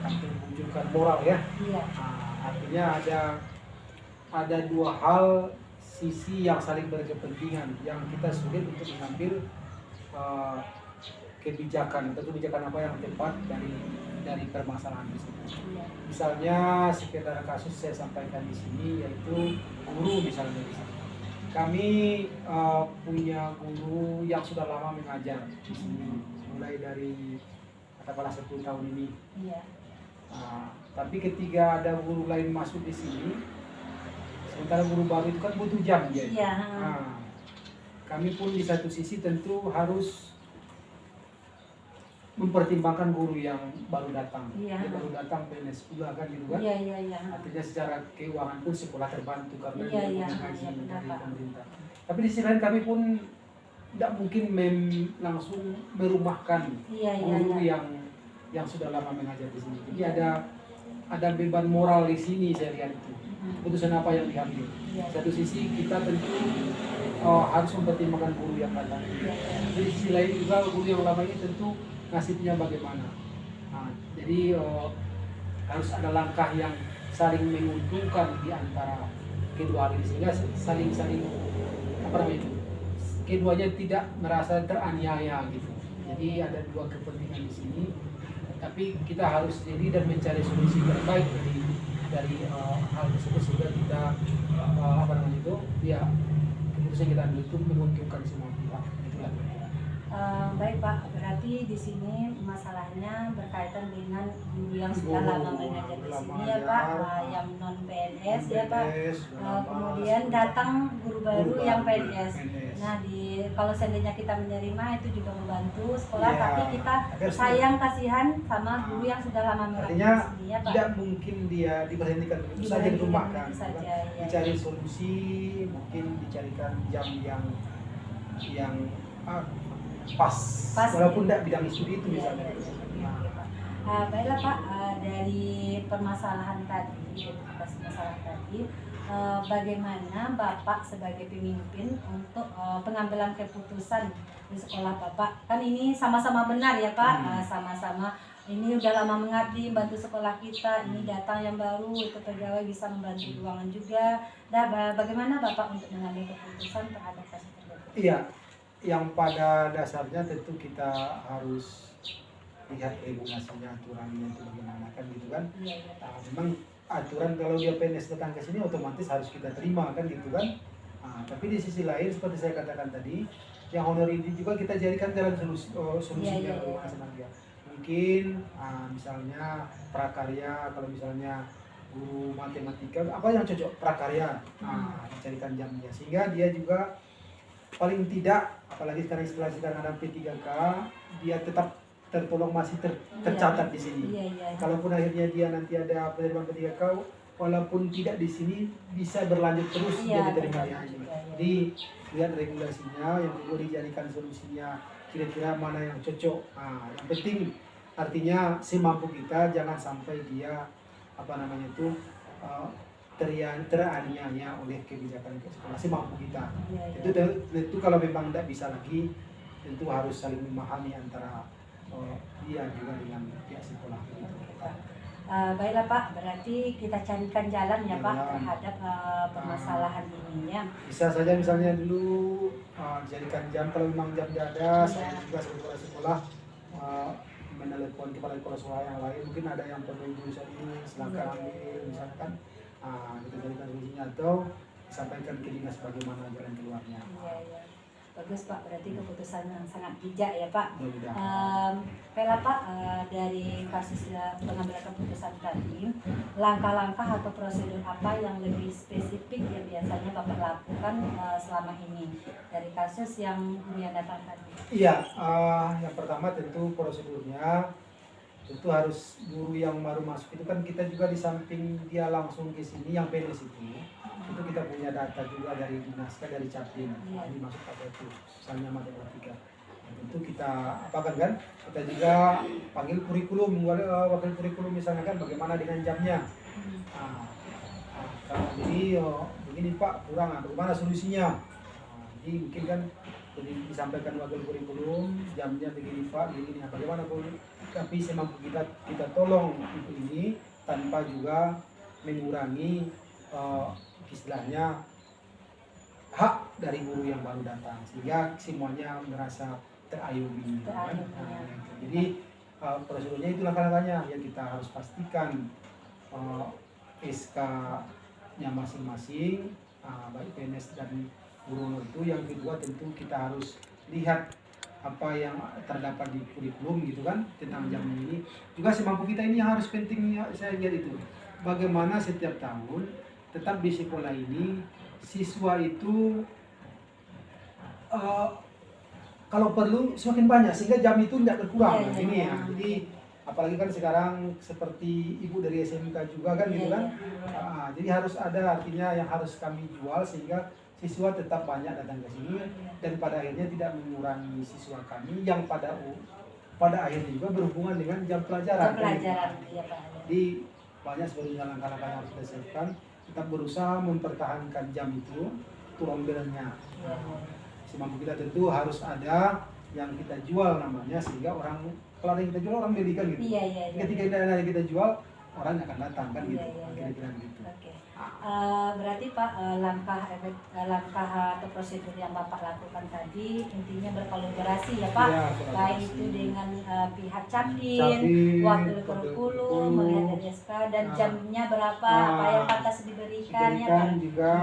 untuk menunjukkan moral ya. Iya. Artinya ada dua hal sisi yang saling berkepentingan yang kita sulit untuk mengambil kebijakan atau kebijakan apa yang tepat dari permasalahan tersebut. Iya. Misalnya sekedar kasus saya sampaikan di sini yaitu guru misalnya di sini. Kami punya guru yang sudah lama mengajar di sini, mulai dari katakanlah 10 tahun ini. Iya. Tapi ketika ada guru lain masuk di sini, sementara guru baru itu kan butuh jam dia. Iya. Kami pun di satu sisi tentu harus mempertimbangkan guru yang baru datang. Iya. Dia baru datang PNS pula kan gitu kan. Iya. Artinya secara keuangan pun sekolah terbantu karena Iya, dia iya, punya gaji iya, benar, dari Pak. pemerintah. Tapi di sisi lain kami pun tidak mungkin langsung merumahkan Iya. guru yang sudah lama mengajar di sini. Jadi ada beban moral di sini saya lihat itu. Keputusan apa yang diambil. Iya. Satu sisi kita tentu harus mempertimbangkan guru yang datang. Iya. Di sisi lain juga guru yang lama ini tentu nasibnya bagaimana. Jadi harus ada langkah yang saling menguntungkan di antara kedua hal ini sehingga saling apa namanya itu, keduanya tidak merasa teraniaya gitu. Jadi ada dua kepentingan di sini, tapi kita harus jadi dan mencari solusi terbaik dari hal tersebut sehingga kita apa namanya itu ya keputusan kita ambil itu menguntungkan semua pihak. Itulah. Baik Pak, berarti di sini masalahnya berkaitan dengan guru yang sudah lama mengajar di sini ya Pak, yang non PNS ya Pak. Kemudian datang guru baru yang PNS. Nah, kalau seandainya kita menerima itu juga membantu sekolah, Ya, tapi kita sayang kasihan sama guru yang sudah lama mengajar Artinya di sini ya Pak. tidak mungkin dia diberhentikan begitu saja di rumah kan. Saja, ya. Dicari solusi, mungkin dicarikan jam yang pas, walaupun tidak bidang studi itu misalnya. Baiklah Pak, dari permasalahan tadi, bagaimana Bapak sebagai pemimpin untuk pengambilan keputusan di sekolah Bapak? Kan ini sama-sama benar ya Pak, sama-sama ini udah lama mengabdi, bantu sekolah kita, ini datang yang baru, itu pegawai bisa membantu keuangan juga. Nah, bagaimana Bapak untuk mengambil keputusan terhadap kasus tersebut? Iya, yang pada dasarnya tentu kita harus lihat regulasinya, aturannya itu bagaimana kan gitu kan. Iya, Pak. Memang aturan kalau dia PNS datang ke sini otomatis harus kita terima kan gitu kan. Tapi di sisi lain seperti saya katakan tadi, yang honor ini juga kita jadikan jalan solusinya bagaimana senang dia. Mungkin misalnya prakarya, kalau misalnya guru matematika apa yang cocok prakarya, dicarikan jamnya sehingga dia juga paling tidak, apalagi sekarang ada P3K, dia tetap tertolong, masih tercatat di sini. Iya. Kalaupun akhirnya dia nanti ada penerimaan P3K, walaupun tidak di sini bisa berlanjut terus dia diterima di sini. Jadi lihat regulasinya, yang kedua dijadikan solusinya kira-kira mana yang cocok. Yang penting artinya semampu kita, jangan sampai dia apa namanya itu teraniaya oleh kebijakan sekolah, semampu kita. Itu kalau memang tidak bisa lagi, tentu harus saling memahami antara dia juga dengan pihak sekolah. Baiklah Pak, berarti kita carikan jalan ya Pak terhadap permasalahan ini ya. Bisa saja misalnya dulu dijadikan jam, kalau memang jam tidak ada, saya juga sekolah menelepon kepala sekolah yang lain, mungkin ada yang perlu jurusan ini, silakan ambil misalkan. Kita jadikan solusinya atau disampaikan ke dinas bagaimana jalan keluarnya. Iya. Bagus Pak, berarti keputusan yang sangat bijak ya Pak. Mudah-mudahan. Pak, dari kasus pengambilan keputusan tadi, langkah-langkah atau prosedur apa yang lebih spesifik yang biasanya Bapak lakukan selama ini dari kasus yang datang tadi? Iya, yang pertama tentu prosedurnya tentu harus guru yang baru masuk itu kan kita juga di samping dia langsung ke sini yang PNS itu kita punya data juga dari dinas, dari Capim, ini masuk apa itu, misalnya matematika. Tentu kita apakan kan, kita juga panggil kurikulum, wakil kurikulum misalnya kan bagaimana dengan jamnya. Jadi begini Pak kurang, bagaimana solusinya? Jadi mungkin kan Jadi disampaikan wakil kurikulum, jamnya begini Pak, begini. Nah, bagaimana pun, tapi semampu kita tolong untuk ini tanpa juga mengurangi istilahnya hak dari guru yang baru datang, sehingga semuanya merasa terayomi. Kan? Nah, jadi prosedurnya itu langkah-langkahnya yang kita harus pastikan SK-nya masing-masing, baik PNS dan guru itu. Yang kedua tentu kita harus lihat apa yang terdapat di kurikulum gitu kan tentang jam ini. Juga semampu kita ini yang harus pentingnya saya lihat itu bagaimana setiap tahun tetap di sekolah ini siswa itu kalau perlu semakin banyak sehingga jam itu tidak berkurang ini ya. Jadi apalagi kan sekarang seperti ibu dari SMK juga kan gitu kan. Jadi harus ada artinya yang harus kami jual sehingga siswa tetap banyak datang ke sini dan pada akhirnya tidak mengurangi siswa kami yang pada akhirnya juga berhubungan dengan jam pelajaran. Ya, Pak. Jadi banyak sebenarnya langkah-langkah yang harus kita siapkan. Kita berusaha mempertahankan jam itu turunnya. Semampu kita tentu harus ada yang kita jual namanya sehingga orang kalau ada yang kita jual orang beli kan gitu. Ketika tidak ada yang kita jual orang akan datang kan gitu. Kira-kira gitu. Oke. Berarti Pak langkah atau prosedur yang Bapak lakukan tadi intinya berkolaborasi ya Pak, baik itu dengan pihak Capim, wakil kurikulum, melihat dari SK dan jamnya berapa, apa yang pantas diberikan ya Pak. Juga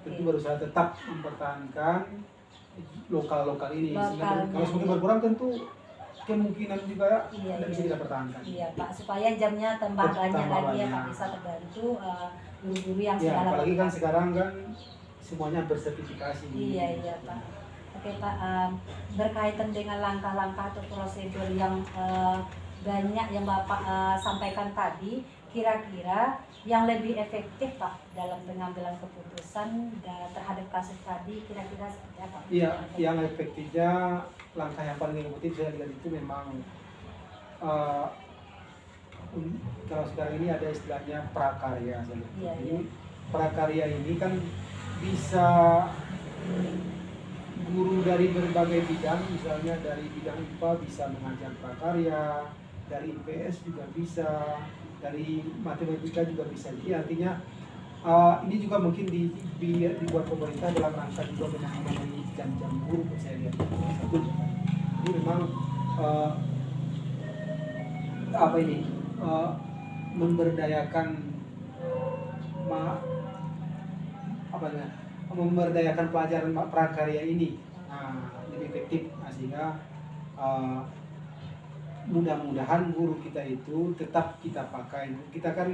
tentu berusaha tetap mempertahankan lokal ini. Kalau semakin berkurang tentu kemungkinan juga tidak bisa kita pertahankan. Iya Pak, supaya jamnya tambah banyak lagi ya Pak, bisa terbantu guru-guru yang sudah apalagi kan sekarang kan semuanya bersertifikasi. Iya Pak. Oke Pak, berkaitan dengan langkah-langkah atau prosedur yang banyak yang Bapak sampaikan tadi, kira-kira yang lebih efektif Pak dalam pengambilan keputusan terhadap kasus tadi kira-kira seperti apa? Iya, yang efektifnya langkah yang paling efektif saya lihat itu memang kalau sekarang ini ada istilahnya prakarya. Jadi prakarya ini kan bisa guru dari berbagai bidang, misalnya dari bidang IPA bisa mengajar prakarya, dari IPS juga bisa, dari matematika juga bisa. Jadi artinya ini juga mungkin dibuat pemerintah dalam rangka juga menangani jam-jam guru saya lihat. Jadi memang memberdayakan memberdayakan pelajaran prakarya ini lebih efektif sehingga mudah-mudahan guru kita itu tetap kita pakai. Kita kan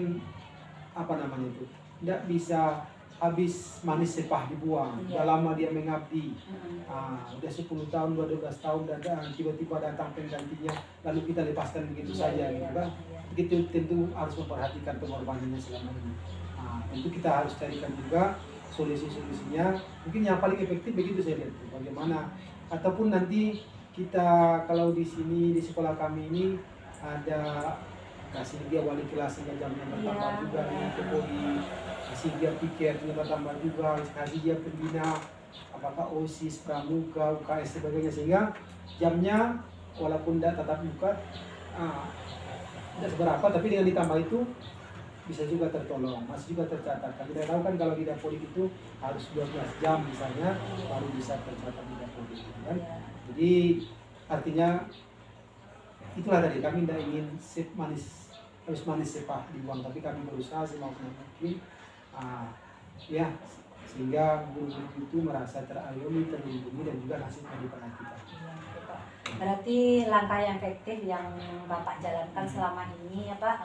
tidak bisa habis manis sepah dibuang. Sudah lama dia mengabdi, udah 10 tahun, 12 tahun dan tiba-tiba datang penggantinya lalu kita lepaskan begitu saja gitu kan. Begitu tentu harus memperhatikan pengorbanannya selama ini. Tentu kita harus carikan juga solusi-solusinya. Mungkin yang paling efektif begitu saya lihat. Bagaimana ataupun nanti kita kalau di sini di sekolah kami ini ada kasih dia wali kelas sehingga jamnya bertambah juga nih Kepori, kasih dia pikir juga bertambah juga, kasih dia pembina apakah OSIS, Pramuka, UKS sebagainya sehingga jamnya walaupun tidak tatap muka tidak seberapa tapi dengan ditambah itu bisa juga tertolong, masih juga tercatat. Kita tahu kan kalau di Dapodik itu harus 12 jam misalnya baru bisa tercatat di Dapodik kan. Jadi artinya itulah tadi kami tidak ingin harus manis sepah dibuang, tapi kami berusaha semaksimal mungkin sehingga guru-guru itu merasa terayomi, terlindungi dan juga nasibnya diperhatikan. Berarti langkah yang efektif yang Bapak jalankan selama ini ya Pak,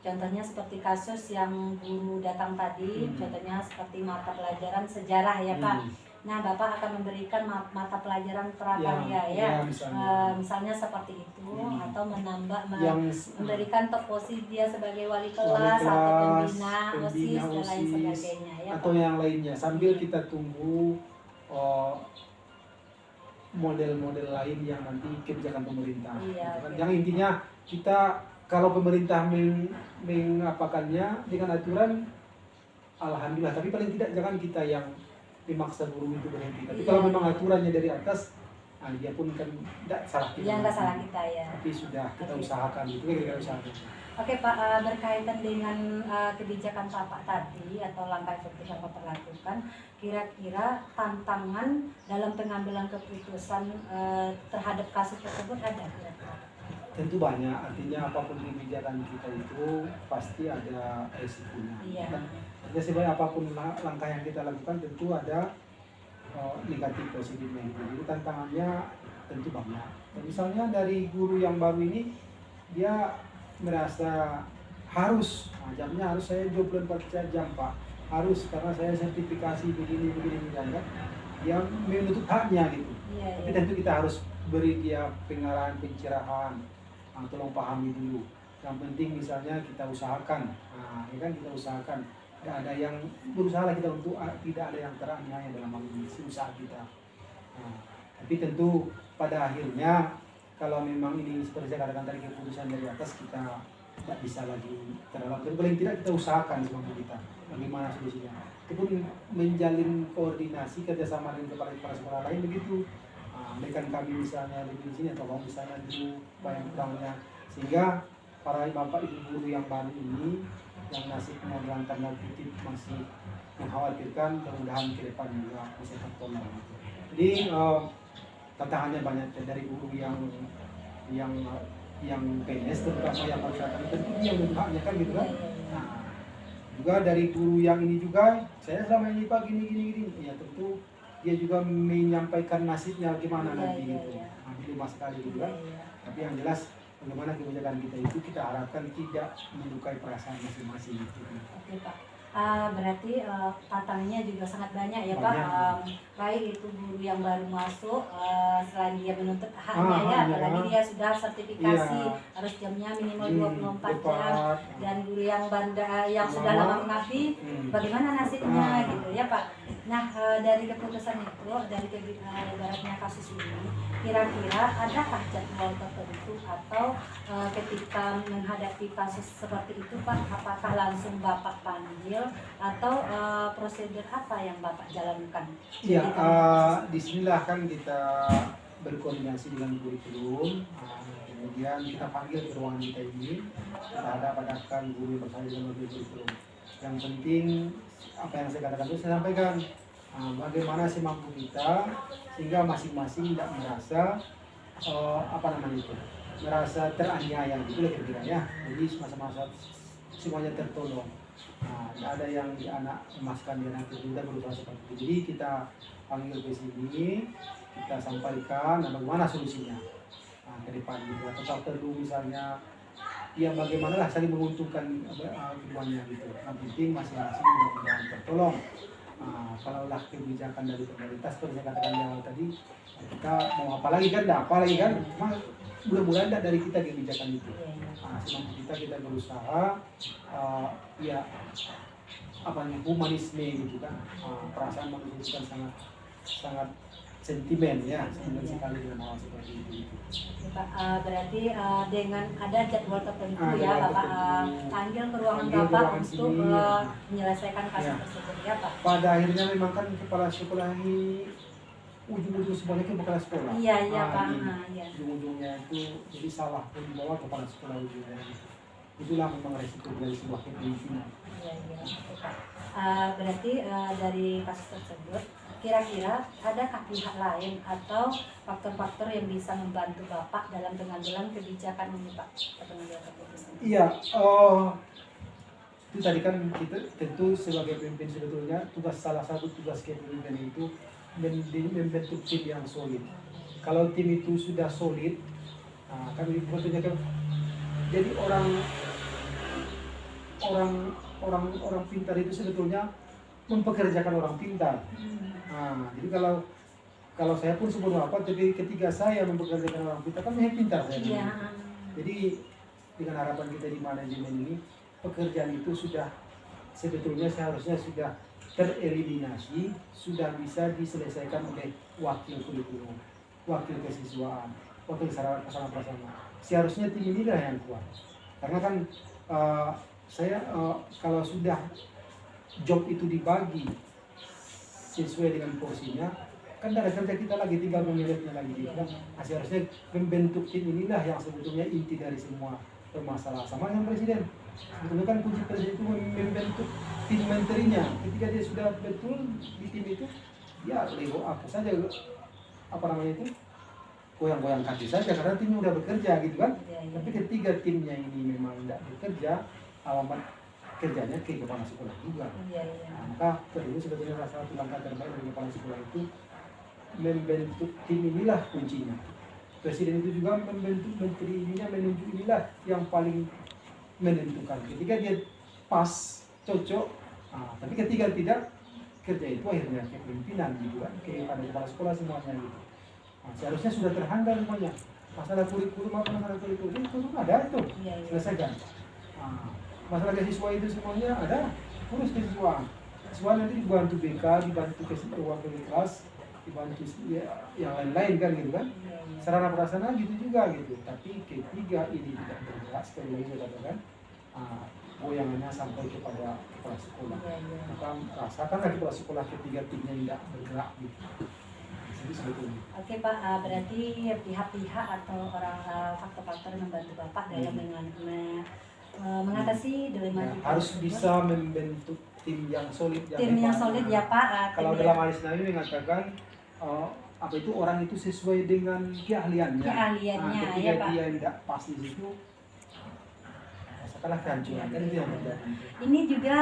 contohnya seperti kasus yang guru datang tadi, contohnya seperti mata pelajaran sejarah ya Pak. Nah, Bapak akan memberikan mata pelajaran prakarya misalnya seperti itu atau memberikan toposi dia sebagai wali kelas atau pembina OSIS dan lain sebagainya ya atau Pak. yang lainnya sambil kita tunggu model-model lain yang nanti kebijakan pemerintah. Yang intinya kita kalau pemerintah mengapakannya dengan aturan alhamdulillah, tapi paling tidak jangan kita yang memaksa guru itu berhenti. Tapi Iya. kalau memang aturannya dari atas, dia pun kan tidak salah kita. Ya nggak salah kita ya. Tapi sudah kita Oke. usahakan itu, kita usahakan. Oke Pak, berkaitan dengan kebijakan Bapak tadi atau langkah efektif yang Bapak lakukan, kira-kira tantangan dalam pengambilan keputusan terhadap kasus tersebut ada kira-kira? Tentu banyak, artinya apapun kebijakan kita itu pasti ada resikonya. Iya. Dan artinya sebenarnya apapun langkah yang kita lakukan tentu ada negatif positifnya. Jadi tantangannya tentu banyak. Dan misalnya dari guru yang baru ini, dia merasa harus, jamnya harus saya 24 jam Pak, harus karena saya sertifikasi begini misalnya, dia menuntut haknya gitu. Iya, Tapi iya. tentu kita harus beri dia pengarahan, pencerahan, tolong pahami dulu. Yang penting misalnya kita usahakan, ya kan kita usahakan. Tidak ada yang berusaha kita untuk tidak ada yang teraniaya dalam hal ini usaha kita. Tapi tentu pada akhirnya kalau memang ini seperti saya katakan tadi keputusan dari atas, kita tidak bisa lagi terlalu. Tapi paling tidak kita usahakan semampu kita bagaimana solusinya. Itu pun menjalin koordinasi kerjasama dengan kepala sekolah lain begitu. Mereka kami misalnya di sini atau kamu misalnya dulu bayang-bayangnya, sehingga para bapak ibu guru yang baru ini yang nasibnya dalam tanda kutip masih mengkhawatirkan, mudah-mudahan ke depan juga bisa tertolong. Jadi tantangannya banyak dari guru yang PNS terutama yang masyarakat tentu dia haknya kan gitu kan. Nah, juga dari guru yang ini juga saya selama ini Pak gini ya tentu dia juga menyampaikan nasibnya gimana nanti gitu. Dilema sekali gitu kan. Tapi yang jelas bagaimana kebijakan kita itu kita harapkan tidak melukai perasaan masing-masing gitu. Oke Pak. Berarti tantangannya juga sangat banyak ya Pak. Baik itu guru yang baru masuk, selain dia menuntut haknya ya, apalagi dia sudah sertifikasi, harus jamnya minimal 24 jam, dan guru yang sudah lama mengabdi, bagaimana nasibnya gitu ya Pak. Nah dari keputusan itu, dari ibaratnya kasus ini, kira-kira adakah jadwal tertentu atau ketika menghadapi kasus seperti itu Pak, apakah langsung Bapak panggil atau prosedur apa yang Bapak jalankan? Iya, disinilah kan kita berkoordinasi dengan kurikulum, kemudian kita panggil ke ruangan kita ini, kita adakan guru yang bersama dengan kurikulum. Yang penting apa yang saya katakan itu saya sampaikan, bagaimana semampu kita sehingga masing-masing tidak merasa merasa teraniaya gitu lah kira-kira ya. Jadi masa-masa semuanya tertolong. Tidak ada yang di anak emaskan di anak kita berusaha seperti itu. Jadi kita panggil ke sini, kita sampaikan bagaimana solusinya ke depan gitu. Atau perlu misalnya ya bagaimana lah saling menguntungkan keduanya gitu. Yang penting masing-masing mudah-mudahan tertolong. Kalau lah kebijakan dari pemerintah seperti saya katakan di awal tadi, kita mau apa lagi kan? Mudah-mudahan tidak dari kita kebijakan itu. Semampu kita berusaha humanisme gitu kan. Perasaan manusia itu kan sangat sentimen ya, sentimen sekali dengan hal seperti itu. Pak, berarti dengan ada jadwal tertentu ya jadwal Bapak tertentu. panggil ke ruangan Panggil ke Bapak ruangan untuk sini. menyelesaikan kasus Ya. tersebut ya Pak. Pada akhirnya memang kan kepala sekolah ini ujung-ujung semuanya itu kepala sekolah. Iya Pak. Iya. Ujung-ujungnya itu jadi salah pun dibawa kepala sekolah ujungnya. Itulah memang resiko dari sebuah kepemimpinan. Iya Pak. Berarti dari kasus tersebut kira-kira adakah pihak lain atau faktor-faktor yang bisa membantu Bapak dalam pengambilan kebijakan ini Pak? Pengambilan keputusan. Iya, itu tadi kan kita tentu sebagai pemimpin sebetulnya salah satu tugas kepemimpinan itu membentuk tim yang solid. Kalau tim itu sudah solid, kan maksudnya kan jadi orang pintar itu sebetulnya mempekerjakan orang pintar. Jadi kalau saya pun sebelum apa, tapi ketika saya mempekerjakan orang pintar kan pintar saya. Iya. Jadi dengan harapan kita di manajemen ini, pekerjaan itu sudah sebetulnya seharusnya sudah tereliminasi, sudah bisa diselesaikan oleh wakil kurikulum, wakil kesiswaan, wakil sarana prasarana. Seharusnya tim inilah yang kuat. Karena kan kalau sudah job itu dibagi sesuai dengan porsinya, kan dari kerja kita lagi tinggal memilihnya lagi gitu kan. Nah, seharusnya membentuk tim inilah yang sebetulnya inti dari semua permasalahan. Sama dengan presiden, sebetulnya kan kunci presiden itu membentuk tim menterinya. Ketika dia sudah betul di tim itu, dia lego apa saja, apa namanya itu, goyang-goyang kaki saja karena timnya udah bekerja gitu kan. Tapi ketika timnya ini memang tidak bekerja, alamat kerjanya ke kepala sekolah juga. Nah, maka perlu sebetulnya salah satu langkah terbaik dari kepala sekolah itu membentuk tim inilah kuncinya. Presiden itu juga membentuk menteri ininya, menunjuk inilah yang paling menentukan. Ketika dia pas, cocok, tapi ketika tidak, kerja itu akhirnya kepemimpinan gitu kan, kepada kepala sekolah semuanya gitu. Nah, seharusnya sudah terhandal semuanya. Masalah kurikulum apa masalah kurikulum itu ada itu, selesaikan. Masalah beasiswa itu semuanya ada, urus beasiswa. Siswa nanti dibantu BK, dibantu uang dari kelas, dibantu yang lain-lain kan gitu kan. Sarana prasarana gitu juga gitu. Tapi ketiga ini tidak bergerak, sekali lagi saya katakan, goyangannya sampai kepada kepala sekolah. Maka rasakanlah kepala sekolah ketiga timnya tidak bergerak gitu. Sebetulnya. Oke Pak, berarti pihak-pihak atau orang faktor-faktor yang membantu Bapak dalam mengatasi dilema ya, harus bisa membentuk tim yang solid. Tim yang solid ya Pak. Kalau dalam hadis Nabi mengatakan apa itu orang itu sesuai dengan keahliannya. Ketika ya Pak. Dia tidak pas di situ, rasakanlah kehancuran. Kan itu yang terjadi. Ini juga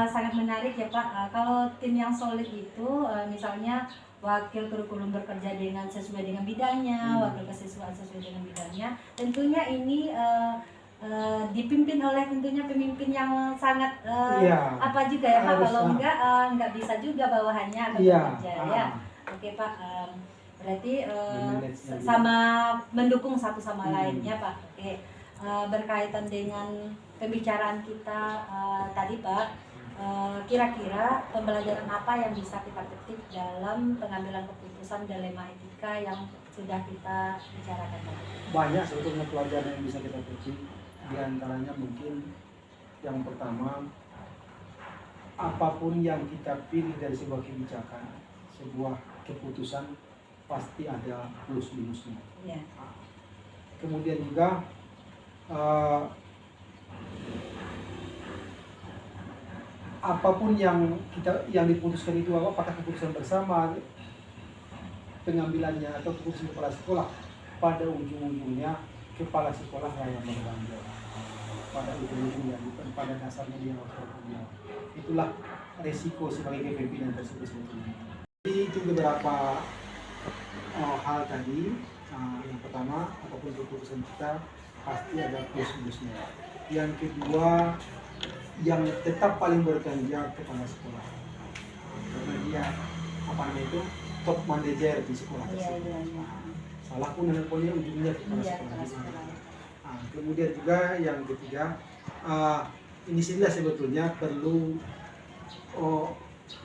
sangat menarik ya Pak. Kalau tim yang solid itu misalnya wakil kurikulum bekerja dengan sesuai dengan bidangnya, wakil kesiswaan sesuai dengan bidangnya. Tentunya ini dipimpin oleh tentunya pemimpin yang sangat apa juga ya Pak. Kalau enggak bisa juga bawahannya bekerja ya. Oke Pak, berarti sama mendukung satu sama lain ya Pak. Oke, berkaitan dengan pembicaraan kita tadi Pak. Kira-kira pembelajaran apa yang bisa kita petik dalam pengambilan keputusan dilema etika yang sudah kita bicarakan tadi? Banyak sebetulnya pelajaran yang bisa kita petik. Di antaranya mungkin yang pertama, apapun yang kita pilih dari sebuah kebijakan, sebuah keputusan pasti ada plus minusnya. Kemudian juga apapun yang diputuskan itu apakah keputusan bersama, pengambilannya atau keputusan kepala sekolah, pada ujung-ujungnya kepala sekolah yang memegang jawab. Pada ujung-ujungnya, bukan pada dasarnya dia harus bertanggung jawab. Itulah resiko sebagai kepemimpinan tersebut sebetulnya. Itu beberapa hal tadi. Yang pertama, apapun keputusan kita pasti ada plus minusnya. Yang kedua, yang tetap paling bertanggung jawab kepala sekolah, karena dia top manajer di sekolah tersebut. Salah pun pokoknya ujungnya kepala sekolah. Kemudian juga yang ketiga, ini sebetulnya perlu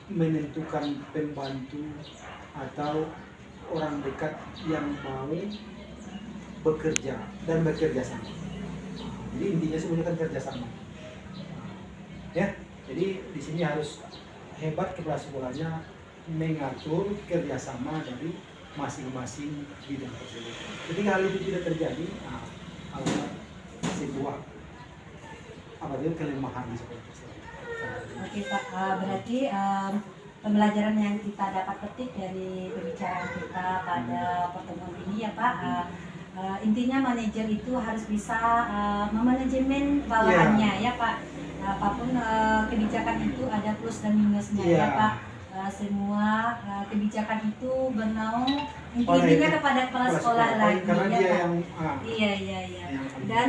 menentukan pembantu atau orang dekat yang mau bekerja dan bekerja sama. Jadi intinya sebenarnya kan kerja sama. Ya, jadi di sini harus hebat kepala sekolahnya mengatur kerjasama dari masing-masing bidang tersebut. Ketika hal itu tidak terjadi, sebuah kelemahan di sekolah tersebut. Oke Pak, berarti pembelajaran yang kita dapat petik dari pembicaraan kita pada pertemuan ini ya Pak, intinya manajer itu harus bisa memanajemen bawahannya ya Pak. Apapun kebijakan itu ada plus dan minusnya ya Pak. Semua kebijakan itu bernaung intinya kepada kepala sekolah lagi ya Pak. Iya. Dan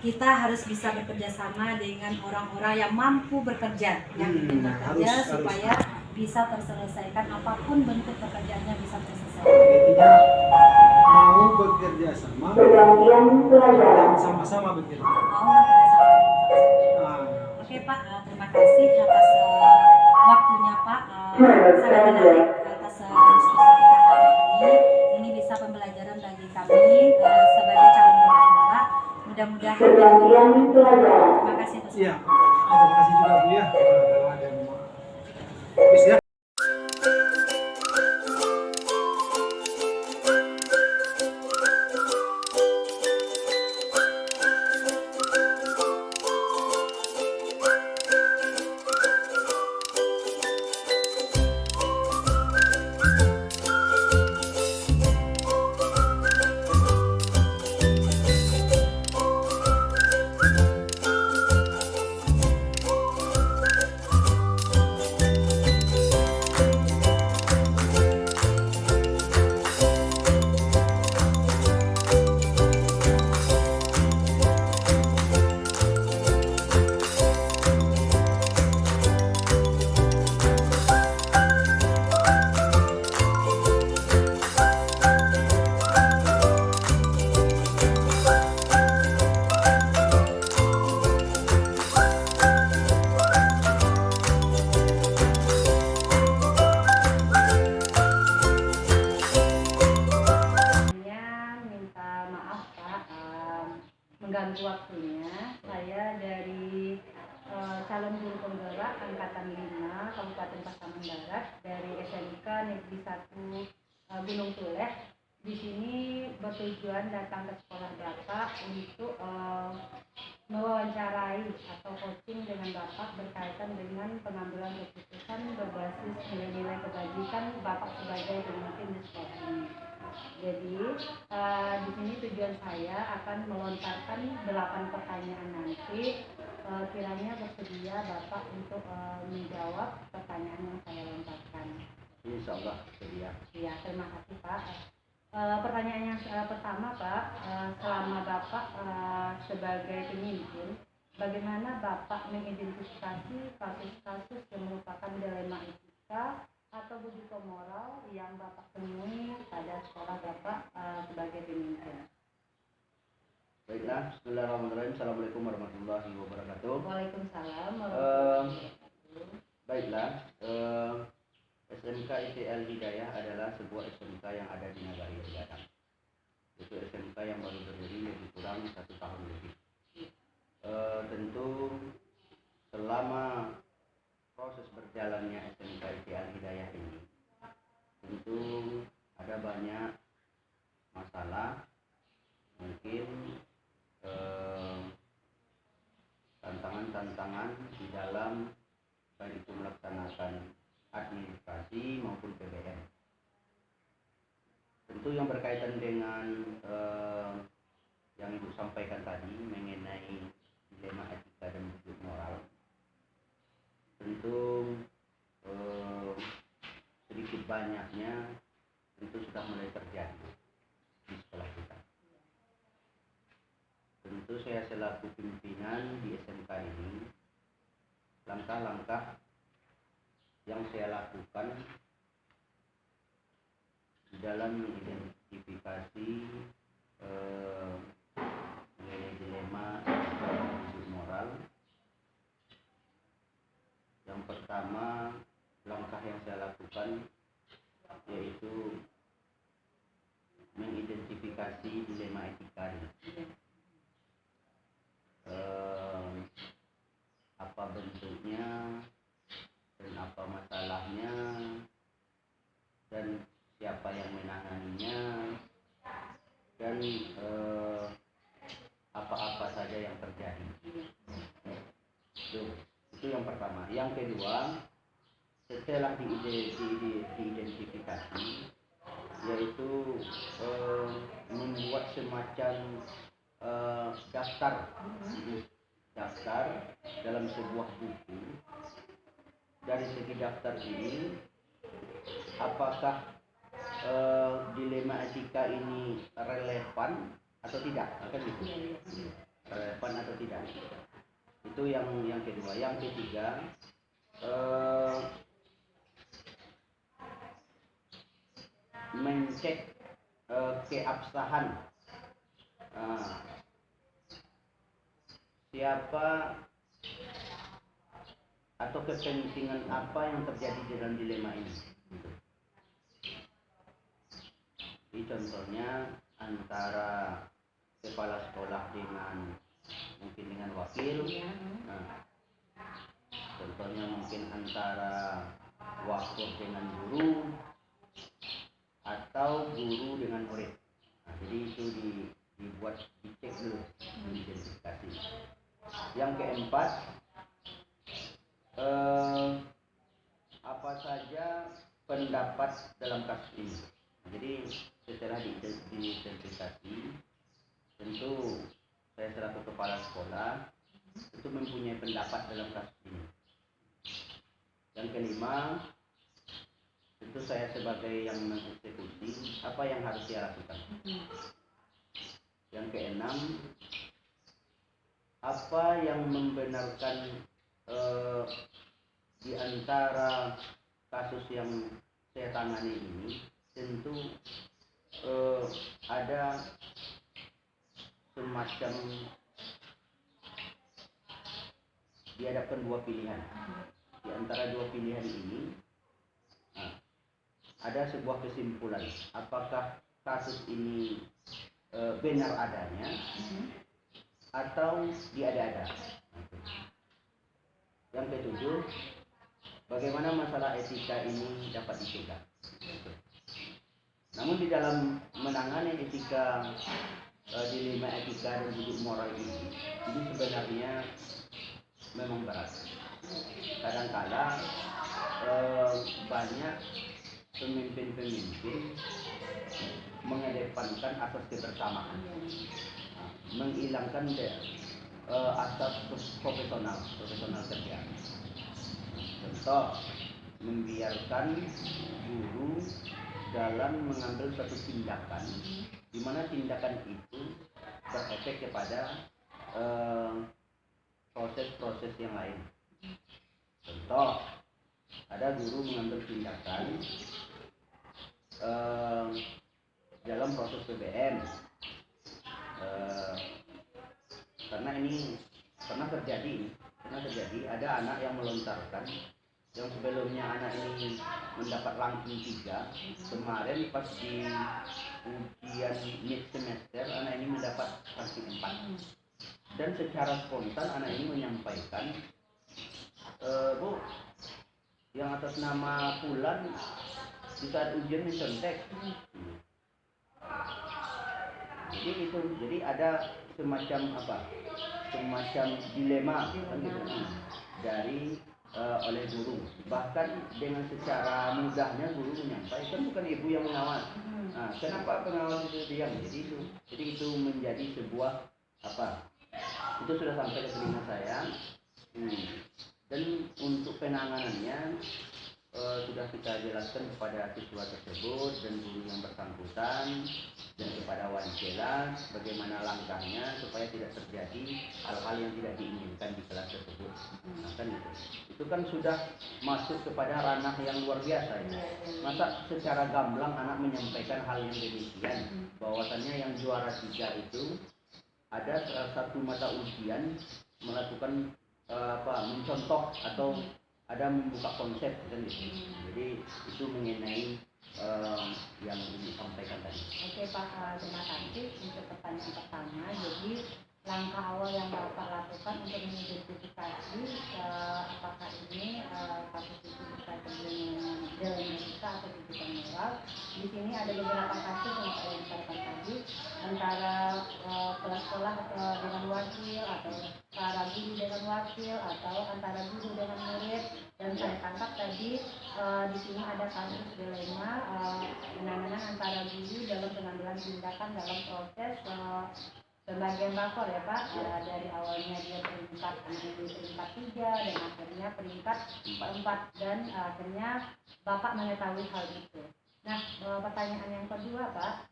kita harus bisa bekerja sama dengan orang-orang yang mampu bekerja, yang ingin bekerja supaya bisa terselesaikan, apapun bentuk pekerjaannya bisa terselesaikan. Intinya mau bekerja sama dan sama-sama bekerja. Oke Pak, terima kasih atas waktunya Pak. Sangat menarik atas diskusi kita hari ini. Ini bisa pembelajaran bagi kami sebagai calon guru. Mudah-mudahan terima kasih atas terima kasih juga Bu ya. mengganggu waktunya. Saya dari calon guru penggerak Angkatan 5 Kabupaten Pasaman Barat dari SMK Negeri 1 Gunung Tuleh. Di sini bertujuan datang ke sekolah Bapak untuk mewawancarai atau coaching dengan Bapak berkaitan dengan pengambilan keputusan berbasis nilai-nilai kebajikan Bapak sebagai pemimpin di sekolah ini. Jadi di sini tujuan saya akan melontarkan 8 pertanyaan nanti. Kiranya bersedia Bapak untuk menjawab pertanyaan yang saya lontarkan. Insya Allah bersedia. Ya, terima kasih Pak. Pertanyaan yang pertama Pak, selama Bapak sebagai pemimpin, bagaimana Bapak mengidentifikasi kasus-kasus yang merupakan dilema etika atau budaya moral yang Bapak temui pada sekolah Bapak sebagai pemimpin? Baiklah, bismillahirrahmanirrahim. Assalamualaikum warahmatullahi wabarakatuh. Waalaikumsalam warahmatullahi wabarakatuh. Baiklah, SMK ITL Hidayah adalah sebuah SMK yang ada di Nagari Gadang. Itu SMK yang baru berdiri lebih kurang 1 tahun lebih. Tentu selama proses berjalannya SMK ITL Hidayah ini, tentu ada banyak masalah, mungkin tantangan-tantangan di dalam baik itu melaksanakan administrasi maupun PBM. Tentu yang berkaitan dengan yang Ibu sampaikan tadi mengenai dilema etika dan bukti moral, tentu sedikit banyaknya tentu sudah mulai terjadi di sekolah kita. Tentu saya selaku pimpinan di SMK ini, langkah-langkah yang saya lakukan di dalam mengidentifikasi mengenai dilema dan moral. Yang pertama, langkah yang saya lakukan yaitu mengidentifikasi dilema etika ini. Apa bentuknya dan apa masalahnya dan siapa yang menanganinya dan apa-apa saja yang terjadi. Itu yang pertama. Yang kedua, setelah diidentifikasi, yaitu membuat semacam daftar dalam sebuah buku. Dari segi daftar ini, apakah dilema etika ini relevan atau tidak, akan gitu, relevan atau tidak. Itu yang kedua. Yang ketiga, mencek keabsahan siapa atau kepentingan apa yang terjadi dalam dilema ini. Jadi contohnya antara kepala sekolah dengan mungkin dengan wakil, contohnya mungkin antara wakil dengan guru atau guru dengan murid. Jadi itu dibuat, dicek dulu, diidentifikasi. Yang keempat, apa saja pendapat dalam kasus ini. Jadi setelah diidentifikasi, tentu saya selaku kepala sekolah itu mempunyai pendapat dalam kasus ini. Yang kelima, tentu saya sebagai yang mengeksekusi, apa yang harus saya lakukan. Yang keenam, apa yang membenarkan di antara kasus yang saya tangani ini. Tentu ada semacam dihadapkan dua pilihan. Di antara dua pilihan ini ada sebuah kesimpulan, apakah kasus ini benar adanya atau diada-ada. Yang ketujuh, bagaimana masalah etika ini dapat dicegah. Namun di dalam menangani etika, dilema etika dan duduk moral ini sebenarnya memang berat. Kadang-kala banyak pemimpin-pemimpin mengedepankan asas kebersamaan, menghilangkan asas profesional kerja. Contoh, membiarkan guru dalam mengambil satu tindakan, di mana tindakan itu berefek kepada proses-proses yang lain. Contoh, ada guru mengambil tindakan dalam proses PBM, karena ini pernah terjadi ada anak yang melontarkan, yang sebelumnya anak ini mendapat ranking 3, kemarin pas di ujian mid semester anak ini mendapat ranking 4, dan secara spontan anak ini menyampaikan, Bu, yang atas nama Fulan di saat ujian mencontek. Jadi ada semacam dilema dari oleh guru. Bahkan dengan secara mudahnya guru menyampaikan, bukan ibu yang mengawal. Nah, kenapa pengawas itu diam? Jadi itu menjadi sebuah itu sudah sampai ke telinga saya. Dan untuk penanganannya sudah kita jelaskan kepada siswa tersebut dan guru yang bersangkutan dan kepada wali kelas bagaimana langkahnya supaya tidak terjadi hal-hal yang tidak diinginkan di kelas tersebut. Nah, kan itu kan sudah masuk kepada ranah yang luar biasa ya. Masa secara gamblang anak menyampaikan hal yang demikian, bahwasannya yang juara 3 itu ada satu mata ujian melakukan mencontoh atau ada membuka konsep kan gitu. Jadi itu mengenai yang disampaikan tadi. Oke Pak, terima kasih untuk pertanyaan pertama. Jadi langkah awal yang Bapak lakukan untuk mengidentifikasi apakah ini kasus itu berkaitan dengan etika atau tuntutan moral. Di sini ada beberapa kasus yang saya bicarakan tadi, antara kepala sekolah dengan wakil, atau para guru dengan wakil, atau antara guru dengan murid. Dan saya tangkap tadi di sini ada kasus dilema penanganan antara guru dalam pengambilan tindakan dalam proses pembagian rapor ya Pak. Dari awalnya dia peringkat 3 dan akhirnya peringkat 4 dan akhirnya Bapak mengetahui hal itu. Nah, pertanyaan yang kedua Pak,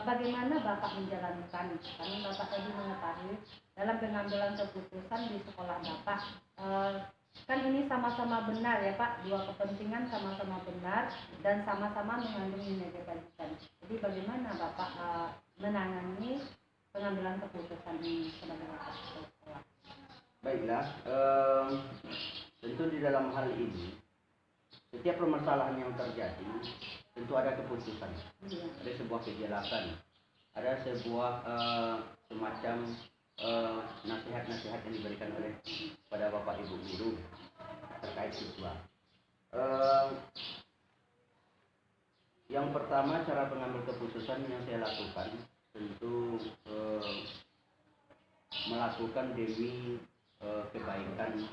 bagaimana Bapak menjalankan, karena Bapak tadi mengetahui dalam pengambilan keputusan di sekolah Bapak, kan ini sama-sama benar ya Pak, dua kepentingan sama-sama benar dan sama-sama mengandung nilai kebaikan. Jadi bagaimana Bapak menangani pengambilan keputusan ini sebagai Bapak sekolah? Baiklah, tentu di dalam hal ini setiap permasalahan yang terjadi tentu ada keputusan, ada sebuah kejelasan, ada sebuah semacam nasihat-nasihat yang diberikan oleh pada Bapak Ibu guru terkait siswa. Yang pertama, cara pengambil keputusan yang saya lakukan tentu melakukan demi kebaikan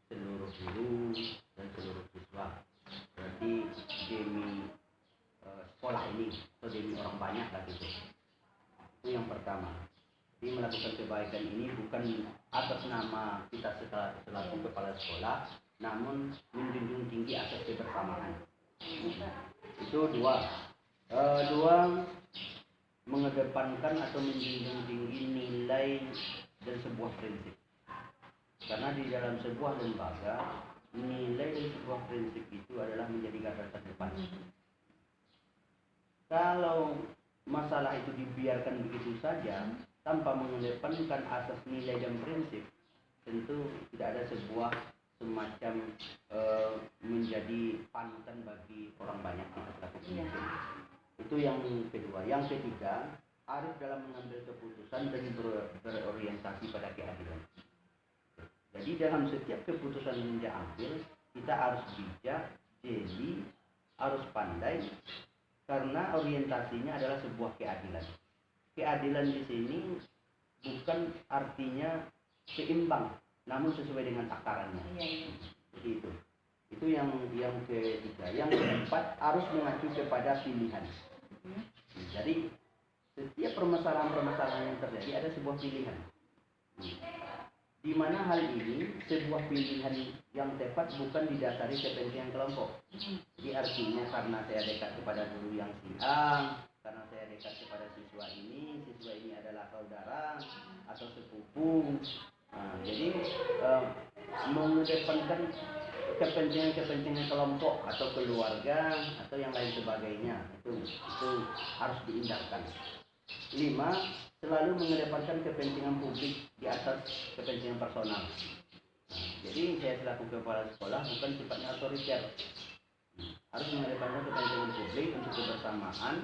seluruh guru dan seluruh siswa. Berarti demi sekolah ini atau demi orang banyak lah gitu. Itu yang pertama. Jadi melakukan kebaikan ini bukan atas nama kita selaku kepala sekolah, namun menjunjung tinggi asas kebersamaan. Itu dua, mengedepankan atau menjunjung tinggi nilai dan sebuah prinsip. Karena di dalam sebuah lembaga, nilai dan sebuah prinsip itu adalah menjadi garda terdepan. Kalau masalah itu dibiarkan begitu saja tanpa mengedepankan asas nilai dan prinsip, tentu tidak ada sebuah semacam menjadi panutan bagi orang banyak kita selaku pemimpin. Itu yang kedua. Yang ketiga, arif dalam mengambil keputusan dan berorientasi pada keadilan. Jadi dalam setiap keputusan yang diambil, kita harus bijak, jeli, harus pandai, karena orientasinya adalah sebuah keadilan. Keadilan di sini bukan artinya seimbang, namun sesuai dengan takarannya. Jadi itu yang ketiga. Yang keempat, harus mengacu kepada pilihan. Jadi setiap permasalahan yang terjadi ada sebuah pilihan. Di mana hal ini sebuah pilihan yang tepat bukan didasari kepentingan kelompok. Jadi artinya karena saya dekat kepada guru yang si A, karena saya dekat kepada siswa ini adalah saudara atau sepupu. Jadi mengedepankan kepentingan kelompok atau keluarga atau yang lain sebagainya itu harus dihindarkan. 5. Selalu mengedepankan kepentingan publik di atas kepentingan personal. Jadi saya selaku kepala sekolah bukan sifatnya otoriter. Harus mengedepankan kepentingan publik untuk kebersamaan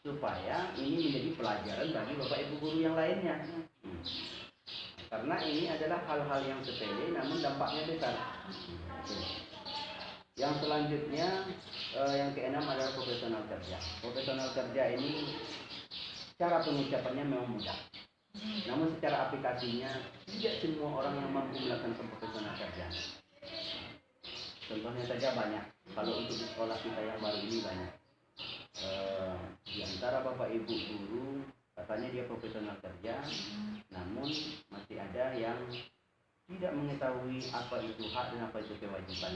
supaya ini menjadi pelajaran bagi bapak ibu guru yang lainnya. Karena ini adalah hal-hal yang sepele namun dampaknya besar. Yang selanjutnya yang keenam adalah profesional kerja. Profesional kerja ini cara pengucapannya memang mudah, namun secara aplikasinya tidak semua orang yang mampu melakukan profesional kerja. Contohnya saja banyak. Kalau untuk di sekolah kita yang baru ini banyak. Di antara bapak ibu guru katanya dia profesional kerja, namun masih ada yang tidak mengetahui apa itu hak dan apa itu kewajiban.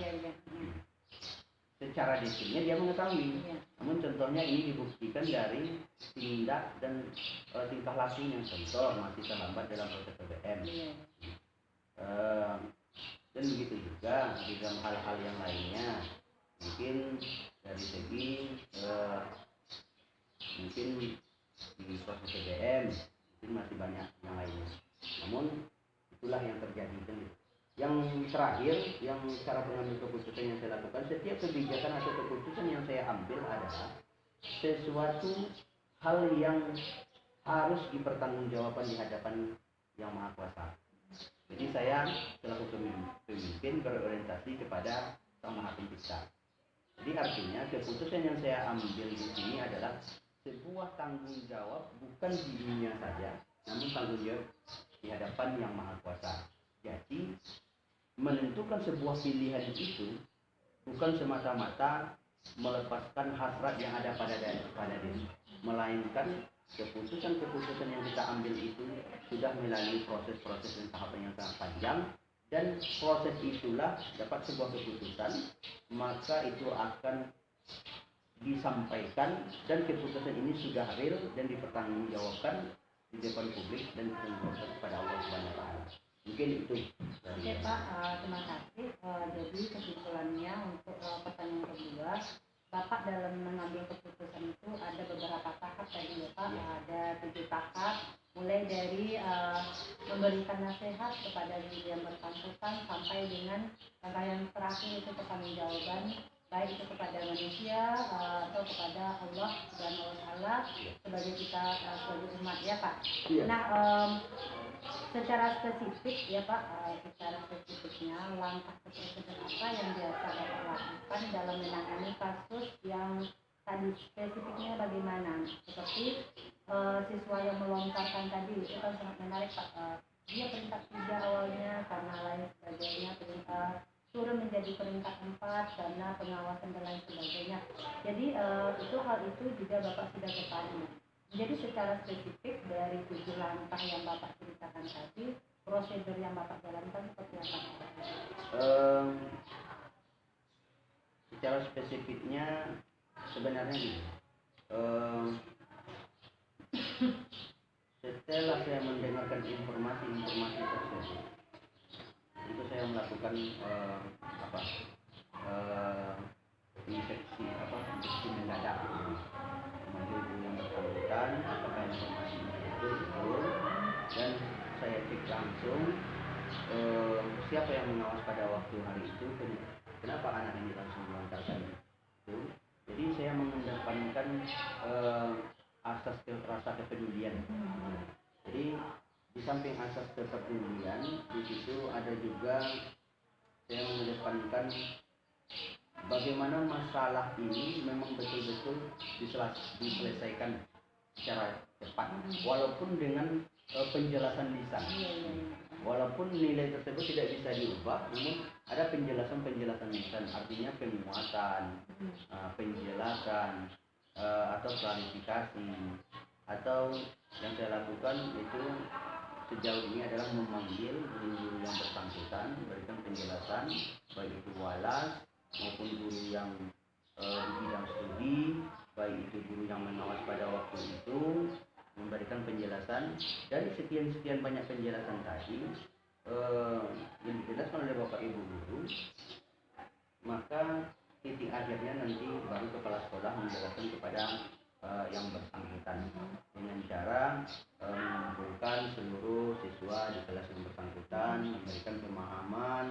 Secara detailnya dia mengetahui, namun contohnya ini dibuktikan dari tindak dan tingkah lakunya. Contoh masih terlambat dalam proses PBM, dan begitu juga di dalam hal-hal yang lainnya. Mungkin dari segi mungkin di proses PBM mungkin masih banyak yang lainnya. Namun itulah yang terjadi. Yang terakhir, yang cara pengambil keputusan yang saya lakukan, setiap kebijakan atau keputusan yang saya ambil adalah sesuatu hal yang harus dipertanggungjawabkan di hadapan Yang Maha Kuasa. Jadi saya selaku pemimpin berorientasi kepada Sang Maha Pencipta. Jadi artinya keputusan yang saya ambil di sini adalah sebuah tanggung jawab bukan di dunia saja, namun tanggung jawab di hadapan Yang Maha Kuasa. Jadi menentukan sebuah pilihan itu bukan semata-mata melepaskan hasrat yang ada pada diri, melainkan keputusan-keputusan yang kita ambil itu sudah melalui proses-proses dan tahapan yang sangat panjang, dan proses itulah dapat sebuah keputusan, maka itu akan disampaikan dan keputusan ini sudah real dan dipertanggungjawabkan di depan publik dan dipertanggungjawabkan kepada Allah Subhanahu wa taala. Mungkin itu. Oke Pak, terima kasih. Jadi kesimpulannya untuk pertanyaan kedua, Bapak dalam mengambil keputusan itu ada beberapa tahap tadi ya Pak. Ada 7 tahap, mulai dari memberikan nasihat kepada diri yang bersangkutan sampai dengan yang terakhir itu pertanggungjawaban, baik itu kepada manusia atau kepada Allah Subhanahu wa taala sebagai kita sebagai umat ya Pak. Nah, secara spesifik ya Pak, secara spesifiknya langkah spesifik apa yang biasa Bapak lakukan dalam menangani kasus yang tadi spesifiknya bagaimana? Seperti siswa yang melontarkan tadi itu kan sangat menarik Pak. Dia peringkat 3 awalnya karena lain sebagainya, turun menjadi peringkat 4 karena pengawasan dan lain sebagainya. Jadi itu hal itu juga Bapak sudah ketahui. Jadi secara spesifik dari 7 langkah yang Bapak ceritakan tadi, prosedur yang Bapak jalankan seperti apa? Secara spesifiknya sebenarnya gini. Setelah saya mendengarkan informasi tersebut, itu saya melakukan inspeksi mendadak memanggil yang bersangkutan apakah informasi itu betul, dan saya cek langsung siapa yang mengawas pada waktu hari itu, kenapa anak ini langsung melontarkan itu. Jadi saya mengedepankan asas rasa kepedulian. Jadi di samping asas kepedulian, di situ ada juga saya mengedepankan bagaimana masalah ini memang betul-betul diselesaikan secara cepat, walaupun dengan penjelasan lisan. Walaupun nilai tersebut tidak bisa diubah, namun ada penjelasan lisan, artinya penguatan, penjelasan, atau klarifikasi. Atau yang saya lakukan itu sejauh ini adalah memanggil guru-guru yang bersangkutan, memberikan penjelasan, baik itu walas maupun guru yang di bidang studi, baik itu guru yang mengawas pada waktu itu, memberikan penjelasan. Dari sekian banyak penjelasan tadi yang dijelaskan oleh Bapak Ibu guru, maka titik akhirnya nanti baru kepala sekolah menjelaskan kepada yang bersangkutan dengan cara mengumpulkan seluruh siswa di kelas yang bersangkutan, memberikan pemahaman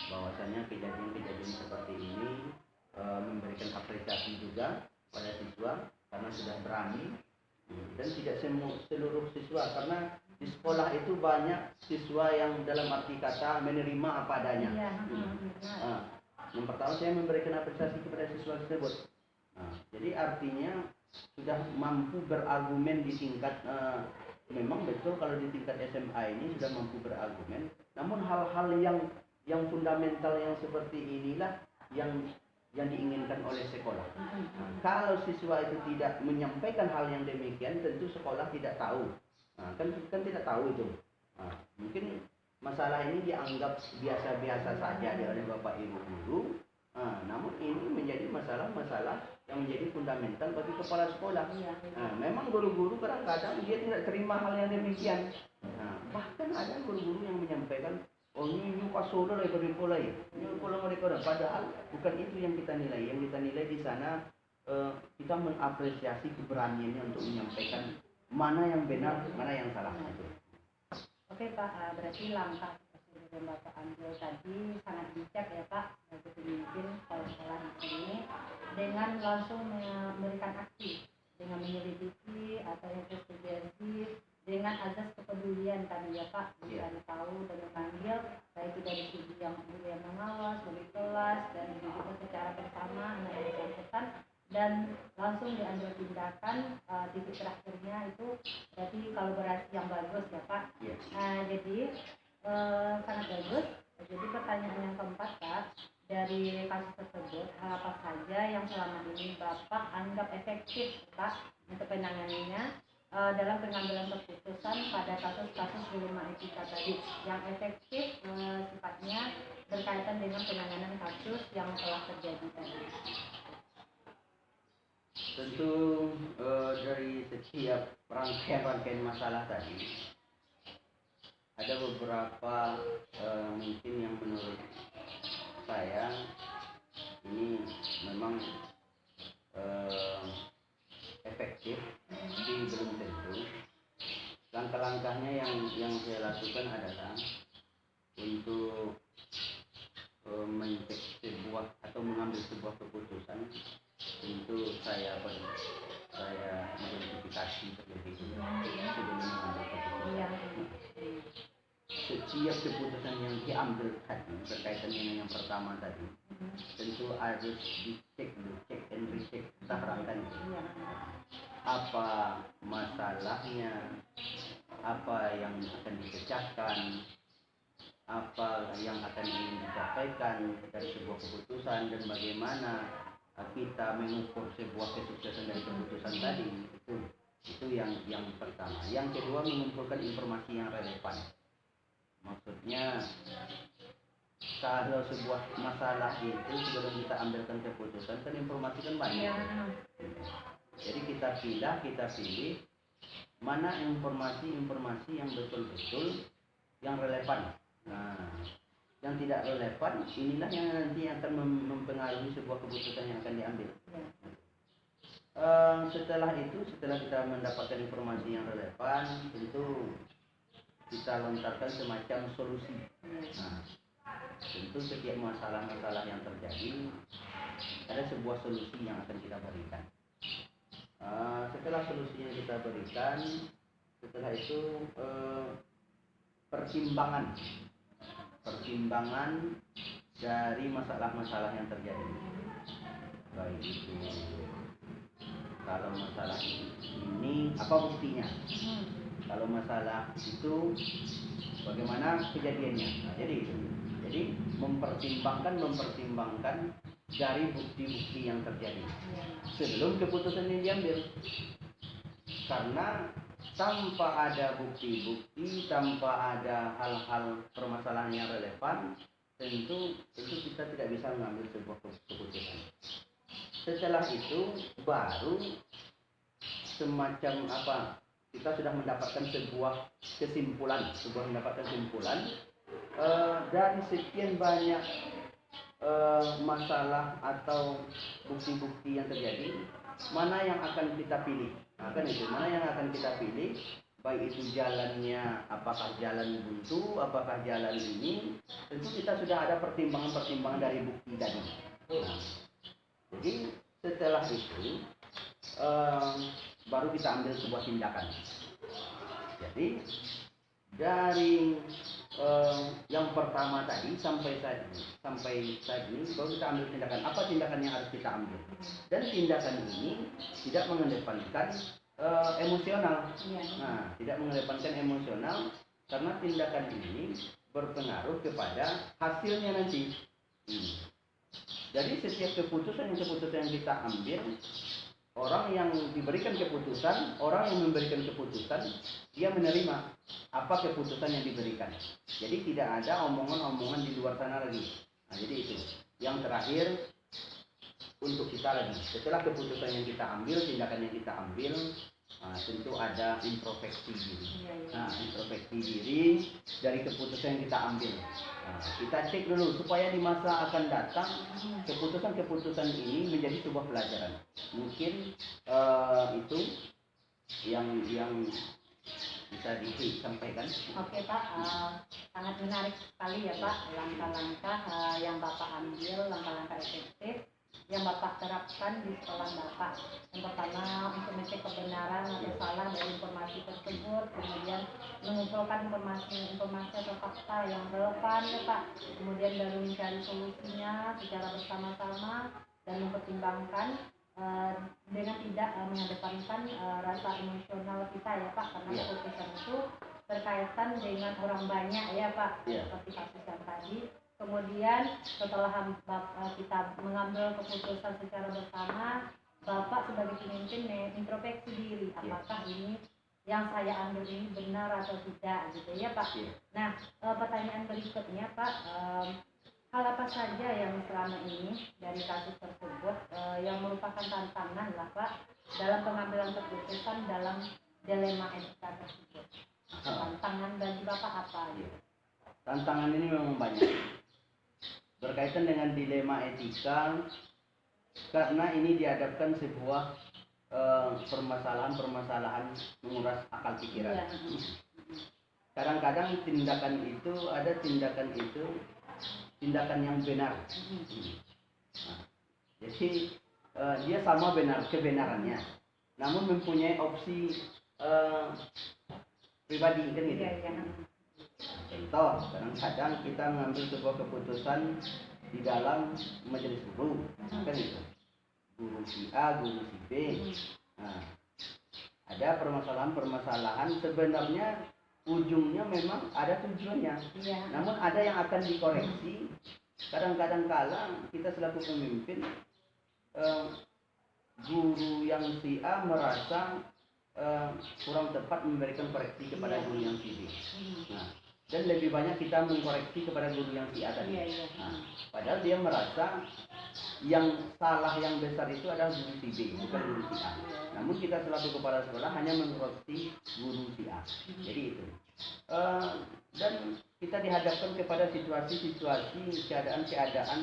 bahwasanya kejadian-kejadian seperti ini, memberikan apresiasi juga pada siswa karena sudah berani, dan tidak seluruh siswa, karena di sekolah itu banyak siswa yang dalam arti kata menerima apa adanya. Yang pertama saya memberikan apresiasi kepada siswa tersebut. Jadi artinya sudah mampu berargumen di tingkat memang betul kalau di tingkat SMA ini sudah mampu berargumen. Namun hal-hal yang fundamental yang seperti inilah yang diinginkan oleh sekolah. Kalau siswa itu tidak menyampaikan hal yang demikian, tentu sekolah tidak tahu. Kan tidak tahu itu. Mungkin masalah ini dianggap biasa-biasa saja oleh Bapak Ibu guru. Namun ini menjadi masalah-masalah yang menjadi fundamental bagi kepala sekolah. Memang guru-guru kadang-kadang dia tidak terima hal yang demikian. Bahkan ada guru-guru yang menyampaikan, oh ini pasola dari pola ya, ini pola mereka. Padahal bukan itu yang kita nilai. Yang kita nilai di sana kita mengapresiasi keberaniannya untuk menyampaikan mana yang benar, mana yang salah. Oke Pak, berarti langkah yang Bapak ambil tadi sangat bijak ya Pak, sebagai pemimpin sekolah ini, dengan langsung memberikan aksi, dengan menyelidiki atau investigasi, dengan azas kepedulian tadi ya Pak, mencari tahu dan memanggil, baik itu dari segi yang mengawas, dari kelas, dan juga secara bersama anak yang bersangkutan, dan langsung diambil tindakan. Titik terakhirnya itu berarti kolaborasi yang bagus ya Pak. Jadi sangat bagus. Jadi pertanyaan yang keempat Pak, dari kasus tersebut hal apa saja yang selama ini Bapak anggap efektif Pak untuk penanganannya dalam pengambilan keputusan pada kasus-kasus di rumah etika tadi, yang efektif sifatnya berkaitan dengan penanganan kasus yang telah terjadi tadi? Tentu dari setiap rangkaian masalah tadi ada beberapa mungkin yang menurut saya ini memang efektif, tapi belum tentu. Langkah-langkahnya yang saya lakukan adalah untuk mencek sebuah atau mengambil sebuah keputusan. Tentu saya identifikasi terlebih dulu sebelum mengambil keputusan. Setiap keputusan yang diambil tadi berkaitan dengan yang pertama tadi, tentu harus dicek dulu, cek and recheck, kita terangkan apa masalahnya, apa yang akan dipecahkan, apa yang akan ingin disampaikan dari sebuah keputusan, dan bagaimana kita mengukur sebuah kesuksesan dari keputusan tadi. Itu yang pertama. Yang kedua, mengumpulkan informasi yang relevan. Maksudnya kalau sebuah masalah itu sebelum kita ambilkan keputusan kan informasi kan banyak. Jadi kita pilih mana informasi yang betul-betul yang relevan. Nah, yang tidak relevan inilah yang nanti akan mempengaruhi sebuah keputusan yang akan diambil. Setelah kita mendapatkan informasi yang relevan, tentu kita lontarkan semacam solusi. Nah, tentu setiap masalah-masalah yang terjadi ada sebuah solusi yang akan kita berikan. Setelah solusi yang kita berikan, setelah itu pertimbangan dari masalah-masalah yang terjadi, baik itu kalau masalah ini apa buktinya, kalau masalah itu bagaimana kejadiannya. Nah, jadi mempertimbangkan dari bukti-bukti yang terjadi sebelum keputusan yang diambil. Karena tanpa ada bukti-bukti, tanpa ada hal-hal permasalahan yang relevan, tentu kita tidak bisa mengambil sebuah keputusan. Setelah itu baru semacam apa, kita sudah mendapatkan sebuah kesimpulan dari sekian banyak masalah atau bukti-bukti yang terjadi, mana yang akan kita pilih. Mana yang akan kita pilih, baik itu jalannya, apakah jalan buntu, apakah jalan ini, tentu kita sudah ada pertimbangan dari bukti tadi. Nah, jadi setelah itu baru kita ambil sebuah tindakan. Jadi dari yang pertama tadi sampai saat ini baru kita ambil tindakan. Apa tindakan yang harus kita ambil? Dan tindakan ini tidak mengedepankan emosional. Nah, tidak mengedepankan emosional karena tindakan ini berpengaruh kepada hasilnya nanti. Jadi setiap keputusan yang kita ambil, orang yang diberikan keputusan, orang yang memberikan keputusan, dia menerima apa keputusan yang diberikan. Jadi tidak ada omongan-omongan di luar sana lagi. Nah, jadi itu. Yang terakhir untuk kita lagi, setelah keputusan yang kita ambil, tindakan yang kita ambil, tentu ada introspeksi diri. Nah, introspeksi diri dari keputusan yang kita ambil. Nah, kita cek dulu supaya di masa akan datang keputusan-keputusan ini menjadi sebuah pelajaran. Mungkin itu yang bisa disampaikan. Oke Pak, sangat menarik sekali ya Pak langkah-langkah yang Bapak ambil, langkah-langkah efektif yang Bapak terapkan di sekolah Bapak. Yang pertama untuk mengecek kebenaran atau salah dari informasi tersebut, kemudian mengumpulkan informasi atau fakta yang relevan ya Pak, kemudian baru mencari solusinya secara bersama-sama dan mempertimbangkan dengan tidak mengedepankan rasa emosional kita ya Pak, karena keputusan itu berkaitan dengan orang banyak ya Pak, seperti kasus yang tadi. Kemudian setelah kita mengambil keputusan secara bersama, Bapak sebagai pemimpin introspeksi diri, apakah ini yang saya ambil ini benar atau tidak gitu ya Pak. Nah, pertanyaan berikutnya Pak, hal apa saja yang selama ini dari kasus tersebut yang merupakan tantangan lah Pak dalam pengambilan keputusan dalam dilema etika tersebut? Tantangan bagi Bapak apa? Tantangan ini memang banyak berkaitan dengan dilema etika, karena ini dihadapkan sebuah permasalahan menguras akal pikiran. Kadang-kadang tindakan tindakan yang benar. Nah, jadi dia sama kebenarannya, namun mempunyai opsi pribadi kan gitu. Contoh, kadang-kadang kita mengambil sebuah keputusan di dalam majelis guru, kan itu. Guru si A, guru si B. Nah, ada permasalahan sebenarnya ujungnya memang ada tujuannya. Namun ada yang akan dikoreksi. Kadang-kadang kala kita selaku pemimpin, guru yang si A merasa kurang tepat memberikan koreksi kepada guru yang si B. Nah, dan lebih banyak kita mengkoreksi kepada guru yang si A tadi. Nah, padahal dia merasa yang salah yang besar itu adalah guru si B, bukan guru si A. Namun kita selaku kepala sekolah hanya mengkoreksi guru si A. Jadi itu. Dan kita dihadapkan kepada situasi-situasi, keadaan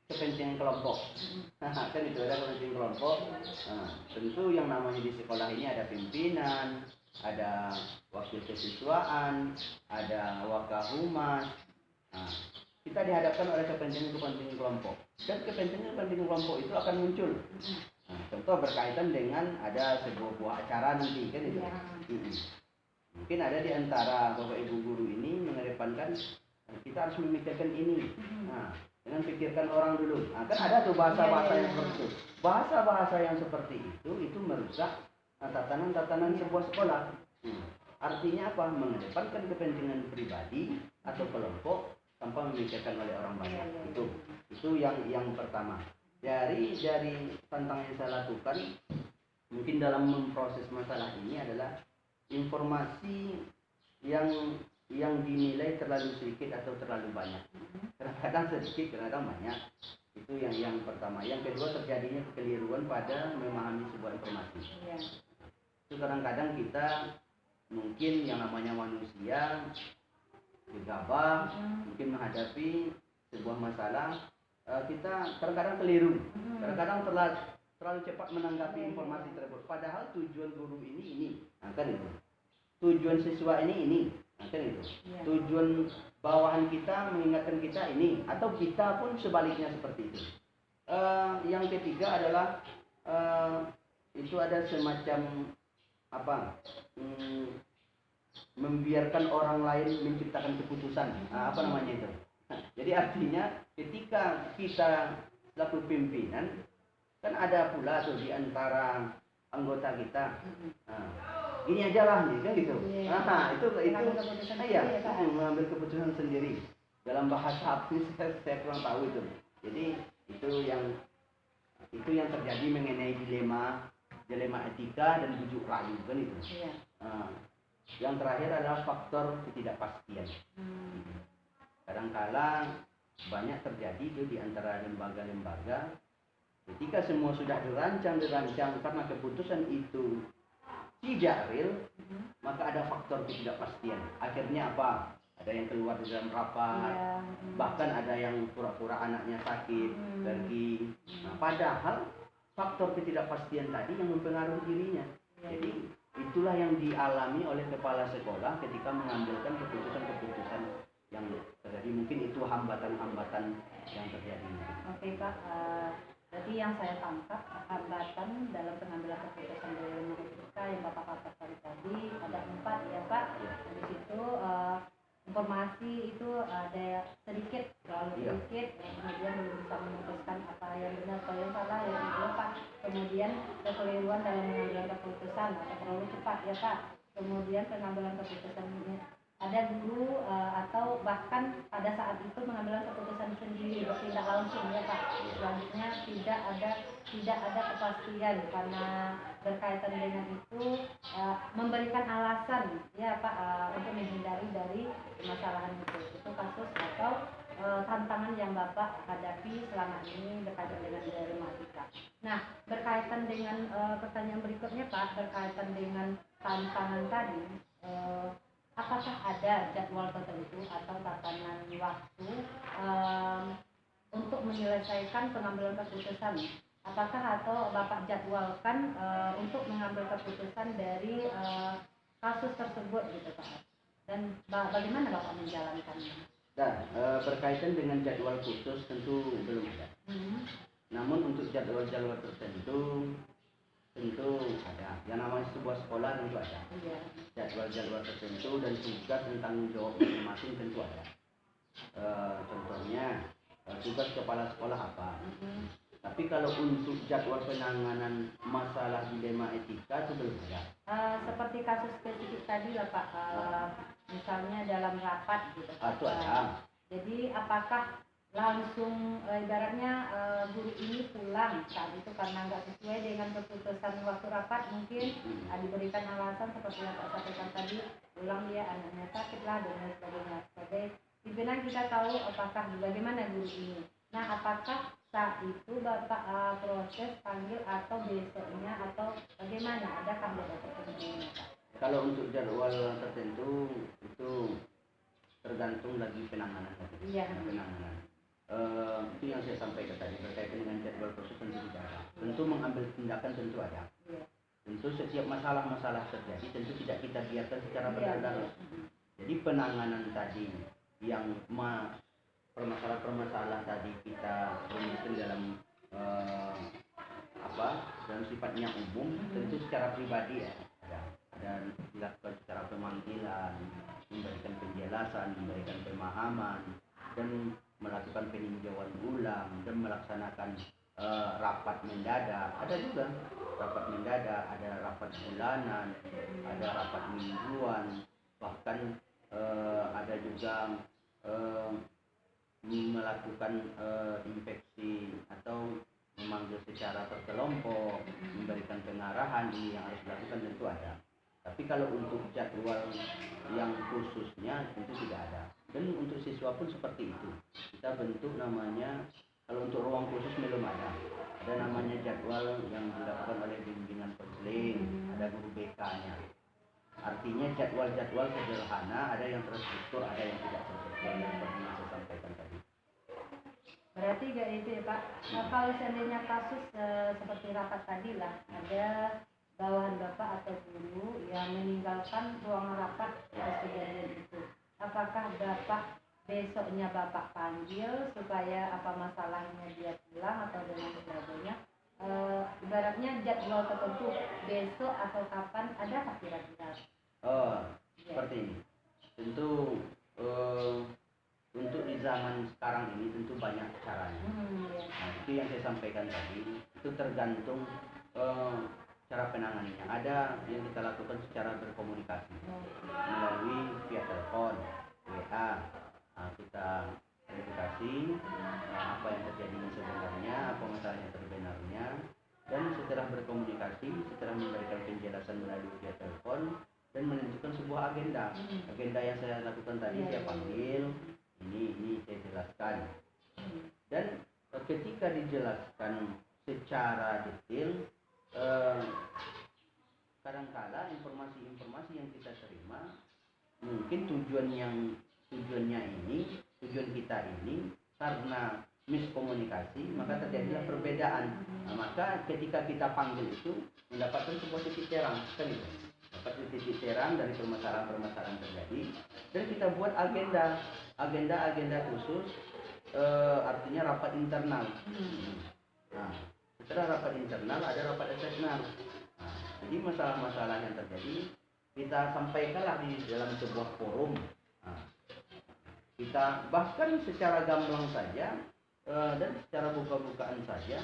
kepentingan kelompok. Kan itu ada kepentingan kelompok. Nah, tentu yang namanya di sekolah ini ada pimpinan, ada wakil kesiswaan, ada wakahumas. Nah, kita dihadapkan oleh kepentingan kelompok, dan kepentingan kelompok itu akan muncul. Nah, contoh berkaitan dengan ada sebuah acara nanti kan itu. Iya. Mungkin ada di antara bapak ibu guru ini mengedepankan kita harus memikirkan ini. Nah, dengan pikirkan orang dulu. Nah, kan ada tuh bahasa-bahasa yang seperti itu. Bahasa-bahasa yang seperti itu merusak tatanan-tatanan sebuah sekolah. Artinya apa? Mengedepankan kepentingan pribadi atau kelompok tanpa memikirkan oleh orang banyak. Itu yang pertama. Dari tantangan yang saya lakukan mungkin dalam memproses masalah ini adalah informasi yang dinilai terlalu sedikit atau terlalu banyak. Kadang-kadang sedikit, kadang-kadang banyak. Itu yang pertama. Yang kedua, terjadinya kekeliruan pada memahami sebuah informasi. Itu kadang-kadang kita mungkin yang namanya manusia gegabah, mungkin menghadapi sebuah masalah, kita kadang-kadang keliru, kadang-kadang terlalu cepat menanggapi informasi tersebut. Padahal tujuan guru ini, nah, kan itu. Tujuan siswa ini, nah, kan itu. Tujuan bawahan kita mengingatkan kita ini, atau kita pun sebaliknya seperti itu. Yang ketiga adalah itu ada semacam membiarkan orang lain menciptakan keputusan. Apa namanya itu? Jadi artinya ketika kita selaku pimpinan, kan ada pula tuh di antara anggota kita. Ini aja lah nih, kan gitu. Itu mengambil keputusan sendiri. Dalam bahasa apa saya kurang tahu itu. Jadi itu yang terjadi mengenai dilema etika dan bujuk rayu, kan itu. Yang terakhir adalah faktor ketidakpastian. Kadang-kala banyak terjadi itu di antara lembaga-lembaga. Ketika semua sudah dirancang karena keputusan itu tidak real, maka ada faktor ketidakpastian. Akhirnya apa? Ada yang keluar di dalam rapat, bahkan ada yang pura-pura anaknya sakit, pergi. Nah, padahal faktor ketidakpastian tadi yang mempengaruhi dirinya. Jadi itulah yang dialami oleh kepala sekolah ketika mengambilkan keputusan-keputusan yang terjadi. Mungkin itu hambatan-hambatan yang terjadi. Oke Pak, berarti yang saya tangkap hambatan dalam pengambilan keputusan dari etika yang Bapak katakan tadi ada 4 ya Pak. Di situ informasi itu ada sedikit, terlalu sedikit, kemudian belum bisa memutuskan apa yang benar atau yang salah. Yang kedua Pak, kemudian kekeliruan dalam mengambil keputusan atau terlalu cepat ya Pak. Kemudian pengambilan keputusan ada guru atau bahkan pada saat itu mengambil keputusan sendiri bertindak langsung ya Pak. Selanjutnya tidak ada kepastian karena berkaitan dengan itu memberikan alasan ya Pak untuk menghindari dari permasalahan itu kasus atau tantangan yang Bapak hadapi selama ini berkaitan dengan dilematika. Nah, berkaitan dengan pertanyaan berikutnya Pak, berkaitan dengan tantangan tadi, apakah ada jadwal tertentu atau tatanan waktu untuk menyelesaikan pengambilan keputusan? Apakah atau Bapak jadwalkan untuk mengambil keputusan dari kasus tersebut gitu Pak? Dan bagaimana Bapak menjalankannya? Nah, berkaitan dengan jadwal khusus tentu belum ada. Namun untuk jadwal-jadwal tertentu tentu ada. Yang namanya sebuah sekolah tentu ada. Jadwal-jadwal tertentu dan tugas dan tanggung jawab masing-masing tentu ada. Contohnya tugas kepala sekolah apa. Tapi kalau untuk jadwal penanganan masalah dilema etika itu belum ada. Seperti kasus spesifik tadi lah Pak, misalnya dalam rapat gitu. Itu ada. Jadi apakah langsung ibaratnya guru ini pulang saat itu karena nggak sesuai dengan keputusan waktu rapat, mungkin diberikan alasan seperti yang Pak sampaikan tadi, pulang dia anaknya sakit lah dan lain sebagainya. Sebagai pimpinan kita tahu apakah bagaimana guru ini. Nah, apakah saat itu Bapak proses panggil atau besoknya atau bagaimana? Adakah jadwal tertentunya Pak? Kalau untuk jadwal tertentu itu tergantung lagi penanganan. Penanganan. Itu yang saya sampaikan tadi berkaitan dengan jadwal proses tentu tidak ada. Tentu mengambil tindakan tentu ada. Tentu setiap masalah-masalah terjadi tentu tidak kita biarkan secara berlarut-larut. Jadi penanganan tadi yang permasalahan-permasalahan tadi kita rumuskan dalam dalam sifatnya umum, tentu secara pribadi ya ada dilakukan secara pemanggilan, memberikan penjelasan, memberikan pemahaman, dan melakukan peninjauan ulang dan melaksanakan rapat mendadak. Ada juga rapat mendadak, ada rapat bulanan, ada rapat mingguan, bahkan ada juga melakukan infeksi atau memanggil secara berkelompok, memberikan pengarahan ini yang harus dilakukan, tentu ada. Tapi kalau untuk jadwal yang khususnya tentu tidak ada. Dan untuk siswa pun seperti itu. Kita bentuk namanya, kalau untuk ruang khusus belum ada. Ada namanya jadwal yang dilakukan oleh bimbingan konseling, ada guru BK-nya. Artinya jadwal-jadwal sederhana, ada yang terstruktur, ada yang tidak terstruktur, yang seperti yang saya sampaikan tadi. Berarti gak itu ya Pak, nah, kalau seandainya kasus seperti rapat tadi lah, ada bawahan Bapak atau guru yang meninggalkan ruang rapat atas kejadian itu, apakah Bapak besoknya Bapak panggil supaya apa masalahnya dia pulang atau dengan sebagainya? Ibaratnya jadwal tertentu besok atau kapan, ada tak kira-kira? Seperti ini. Tentu untuk di zaman sekarang ini tentu banyak caranya. Nah, itu yang saya sampaikan tadi, itu tergantung cara penanganannya. Ada yang kita lakukan secara berkomunikasi melalui via telepon, WA. Nah, kita verifikasi apa yang terjadi sebenarnya, apa masalah yang sebenarnya, dan setelah berkomunikasi, setelah memberikan penjelasan melalui via telepon dan menentukan sebuah agenda. Agenda yang saya lakukan tadi saya panggil, ini saya jelaskan. Dan ketika dijelaskan secara detail, kadangkala informasi-informasi yang kita terima mungkin tujuan kita ini karena miskomunikasi, maka terjadilah perbedaan. Nah, maka ketika kita panggil itu mendapatkan sebuah titik terang, kan itu. Dapat titik terang dari permasalahan-permasalahan terjadi, dan kita buat agenda khusus, artinya rapat internal. Nah, setelah rapat internal ada rapat eksternal. Nah, jadi masalah-masalah yang terjadi kita sampaikanlah di dalam sebuah forum. Nah, kita bahkan secara gamblang saja dan secara buka-bukaan saja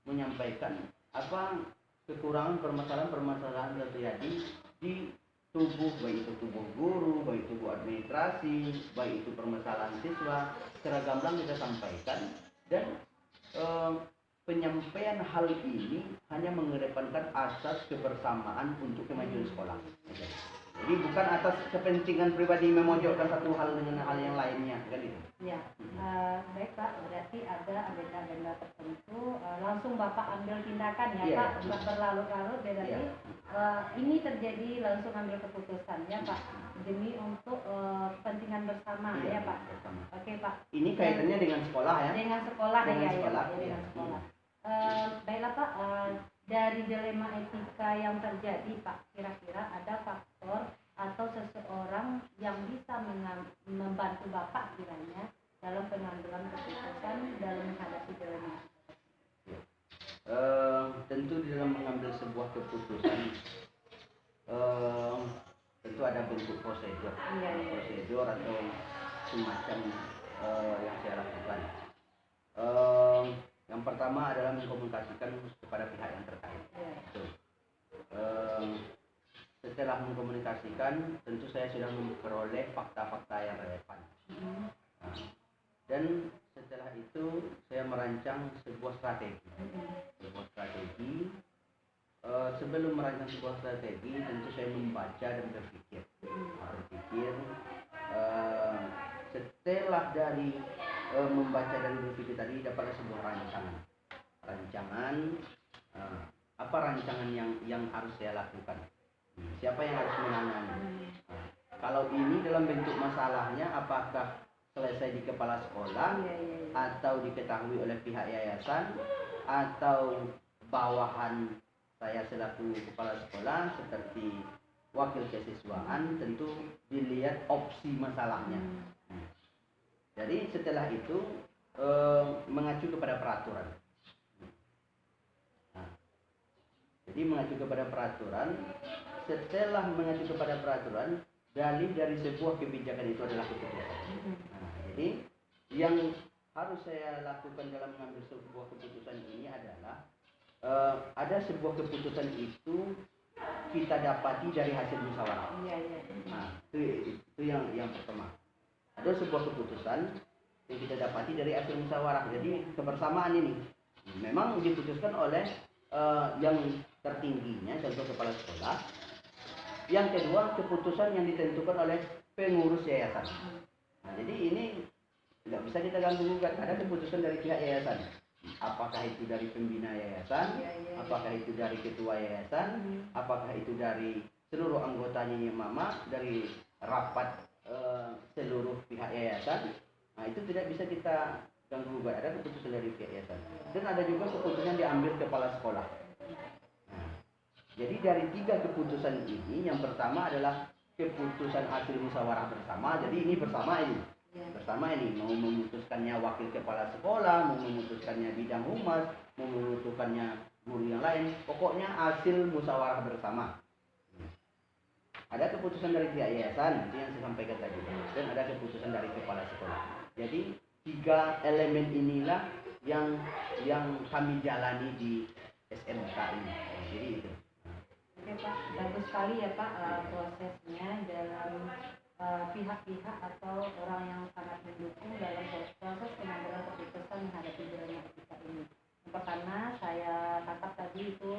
menyampaikan apa kekurangan permasalahan-permasalahan yang terjadi di tubuh, baik itu tubuh guru, baik itu tubuh administrasi, baik itu permasalahan siswa, secara gamblang kita sampaikan. Dan penyampaian hal ini hanya mengedepankan asas kebersamaan untuk kemajuan sekolah. Jadi bukan atas kepentingan pribadi memojokkan satu hal dengan hal yang lainnya, kan itu. Ya, baik Pak, berarti ada agenda-agenda tertentu, langsung Bapak ambil tindakan ya Pak, Bapak berlarut-larut, berarti ini terjadi langsung ambil keputusan ya Pak, demi untuk kepentingan bersama ya Pak. Bersama. Oke Pak. Ini kaitannya dengan sekolah ya. Dengan sekolah dengan ya, sekolah. dengan sekolah. Baiklah Pak, dari dilema etika yang terjadi Pak, kira-kira ada faktor atau seseorang yang bisa membantu Bapak kiranya dalam pengambilan keputusan dalam menghadapi dilema? Tentu di dalam mengambil sebuah keputusan tentu ada bentuk prosedur, prosedur atau semacam yang saya lakukan. Yang pertama adalah mengkomunikasikan kepada pihak yang terkait. Setelah mengkomunikasikan, tentu saya sudah memperoleh fakta-fakta yang relevan. Nah, dan setelah itu saya merancang sebuah strategi. Sebelum merancang sebuah strategi, tentu saya membaca dan berpikir. Setelah dari membaca dan berpikir tadi, dapatlah sebuah rancangan. Apa rancangan yang harus saya lakukan? Siapa yang harus menangani? Kalau ini dalam bentuk masalahnya, apakah selesai di kepala sekolah atau diketahui oleh pihak yayasan atau bawahan saya selaku kepala sekolah seperti wakil kesiswaan, tentu dilihat opsi masalahnya. Jadi setelah itu mengacu kepada peraturan. Nah, Jadi mengacu kepada peraturan, setelah mengacu kepada peraturan, dalih dari sebuah kebijakan itu adalah keputusan. Nah, jadi yang harus saya lakukan dalam mengambil sebuah keputusan ini adalah ada sebuah keputusan itu kita dapati dari hasil musyawarah. Nah, itu yang pertama. Ada sebuah keputusan yang kita dapati dari hasil musyawarah. Jadi kebersamaan ini memang diputuskan oleh yang tertingginya, contoh kepala sekolah. Yang kedua, keputusan yang ditentukan oleh pengurus yayasan. Nah, jadi ini tidak bisa kita ganggu gugat. Ada keputusan dari pihak yayasan. Apakah itu dari pembina yayasan, apakah itu dari ketua yayasan, apakah itu dari seluruh anggotanya yang mama, dari rapat seluruh pihak yayasan. Nah, itu tidak bisa kita ganggu gugat. Ada keputusan dari pihak yayasan. Dan ada juga keputusan diambil kepala sekolah. Nah, jadi dari 3 keputusan ini, yang pertama adalah keputusan hasil musyawarah bersama. Jadi ini bersama ini. Bersama ini mau memutuskannya wakil kepala sekolah, mau memutuskannya bidang humas, mau memutuskannya guru yang lain, pokoknya hasil musyawarah bersama. Ada keputusan dari pihak yayasan, itu yang saya sampaikan tadi, dan ada keputusan dari kepala sekolah. Jadi 3 elemen inilah yang kami jalani di SMK ini. Jadi itu. Oke Pak, bagus sekali ya Pak prosesnya dalam pihak-pihak atau orang yang sangat mendukung dalam proses pengambilan keputusan menghadapi dilema etika ini. Yang pertama saya tangkap tadi itu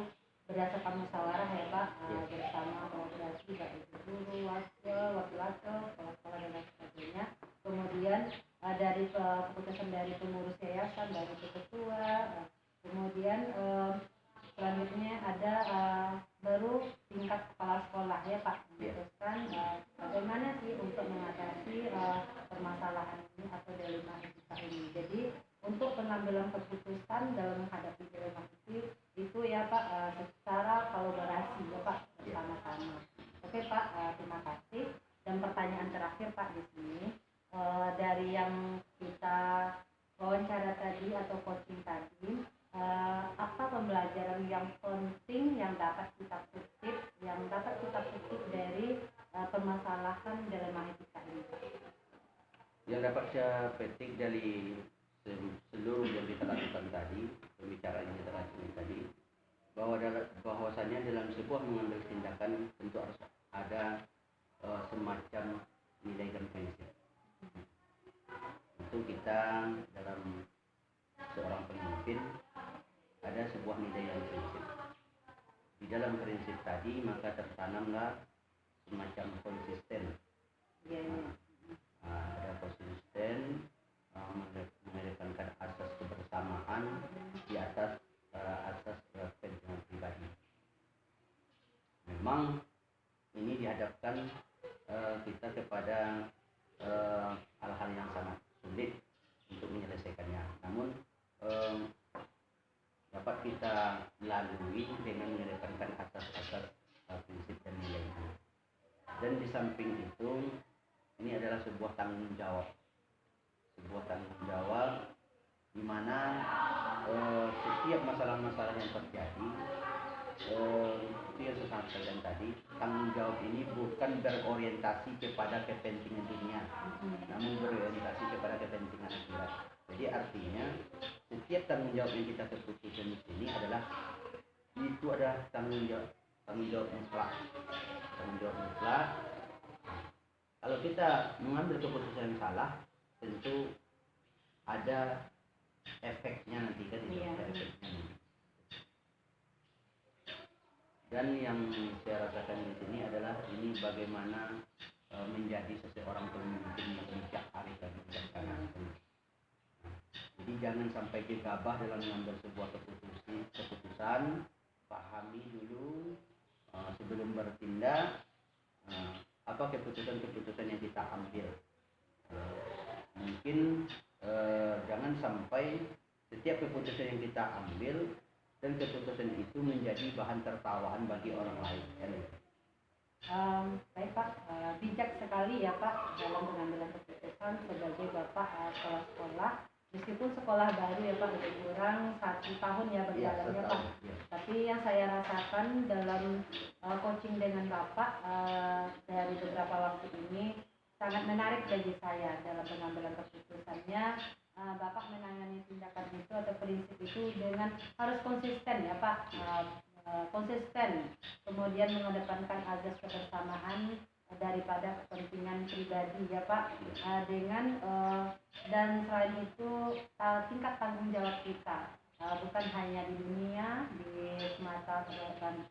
berdasarkan musyawarah ya Pak, bersama kolaborasi baik guru, wakil, sekolah-sekolah dan lain sebagainya. Kemudian dari keputusan dari pengurus yayasan, dari ketua, kemudian selanjutnya ada baru tingkat kepala sekolah ya Pak, memutuskan bagaimana sih untuk mengatasi permasalahan ini atau dilema etika ini. Jadi untuk pengambilan keputusan dalam menghadapi dilema itu ya Pak secara kolaborasi ya Pak bersama-sama. Oke Pak, terima kasih. Dan pertanyaan terakhir Pak di sini dari yang kita wawancara tadi atau coaching tadi, apa pembelajaran yang penting yang dapat kita petik dari permasalahan dilema etika ini? Yang dapat saya petik dari seluruh yang kita lakukan tadi, pembicaraan yang kita lakukan tadi, bahwasannya dalam sebuah mengambil tindakan tentu harus ada semacam nilai dan prinsip. Tentu kita dalam seorang pemimpin ada sebuah nilai dan prinsip. Di dalam prinsip tadi maka tertanamlah semacam konsisten. Ada konsisten mengedepankan asas kebersamaan di atas asas kepentingan pribadi. Memang ini dihadapkan kita kepada hal-hal yang sangat sulit untuk menyelesaikannya. Namun dapat kita lalui dengan mengedepankan asas-asas prinsip dan nilai itu. Dan di samping itu, ini adalah sebuah tanggung jawab di mana setiap masalah-masalah yang terjadi, itu yang saya sampaikan tadi, tanggung jawab ini bukan berorientasi kepada kepentingan dunia, namun berorientasi kepada kepentingan akhirat. Jadi artinya setiap tanggung jawab yang kita keputuskan di sini adalah tanggung jawab mutlak. Kalau kita mengambil keputusan yang salah, tentu ada efeknya nanti kan, efeknya. Dan yang saya rasakan di sini adalah ini bagaimana menjadi seseorang pemimpin yang bijak, arif dan bijaksana. Jadi jangan sampai gegabah dalam mengambil sebuah keputusan. Pahami dulu sebelum bertindak apa keputusan yang kita ambil. Mungkin jangan sampai setiap keputusan yang kita ambil dan keputusan itu menjadi bahan tertawaan bagi orang lain. Baik Pak, bijak sekali ya Pak dalam pengambilan keputusan sebagai Bapak kepala sekolah. meskipun sekolah baru ya Pak, lebih kurang 1 tahun ya berjalannya Pak. Tapi yang saya rasakan dalam coaching dengan Bapak dari beberapa waktu ini sangat menarik bagi saya dalam pengambilan keputusannya. Bapak menangani tindakan itu atau prinsip itu dengan harus konsisten ya Pak, konsisten, kemudian mengedepankan azas kebersamaan daripada kepentingan pribadi ya Pak, dengan dan selain itu tingkat tanggung jawab kita bukan hanya di dunia, di semata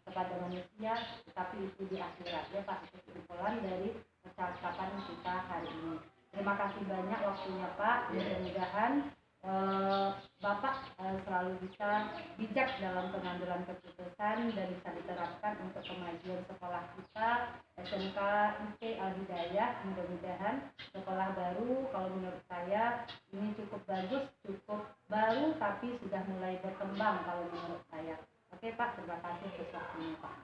kepada manusia, tetapi itu di akhirat ya Pak. Itu kesimpulan dari percakapan kita hari ini. Terima kasih banyak waktunya Pak. Mudah-mudahan Bapak selalu bisa bijak dalam pengambilan keputusan dan bisa diterapkan untuk kemajuan sekolah kita SMK IT Al Hidayah. Mudah-mudahan sekolah baru, kalau menurut saya ini cukup bagus, cukup baru, tapi sudah mulai berkembang kalau menurut saya. Oke Pak, terima kasih atas waktunya Pak.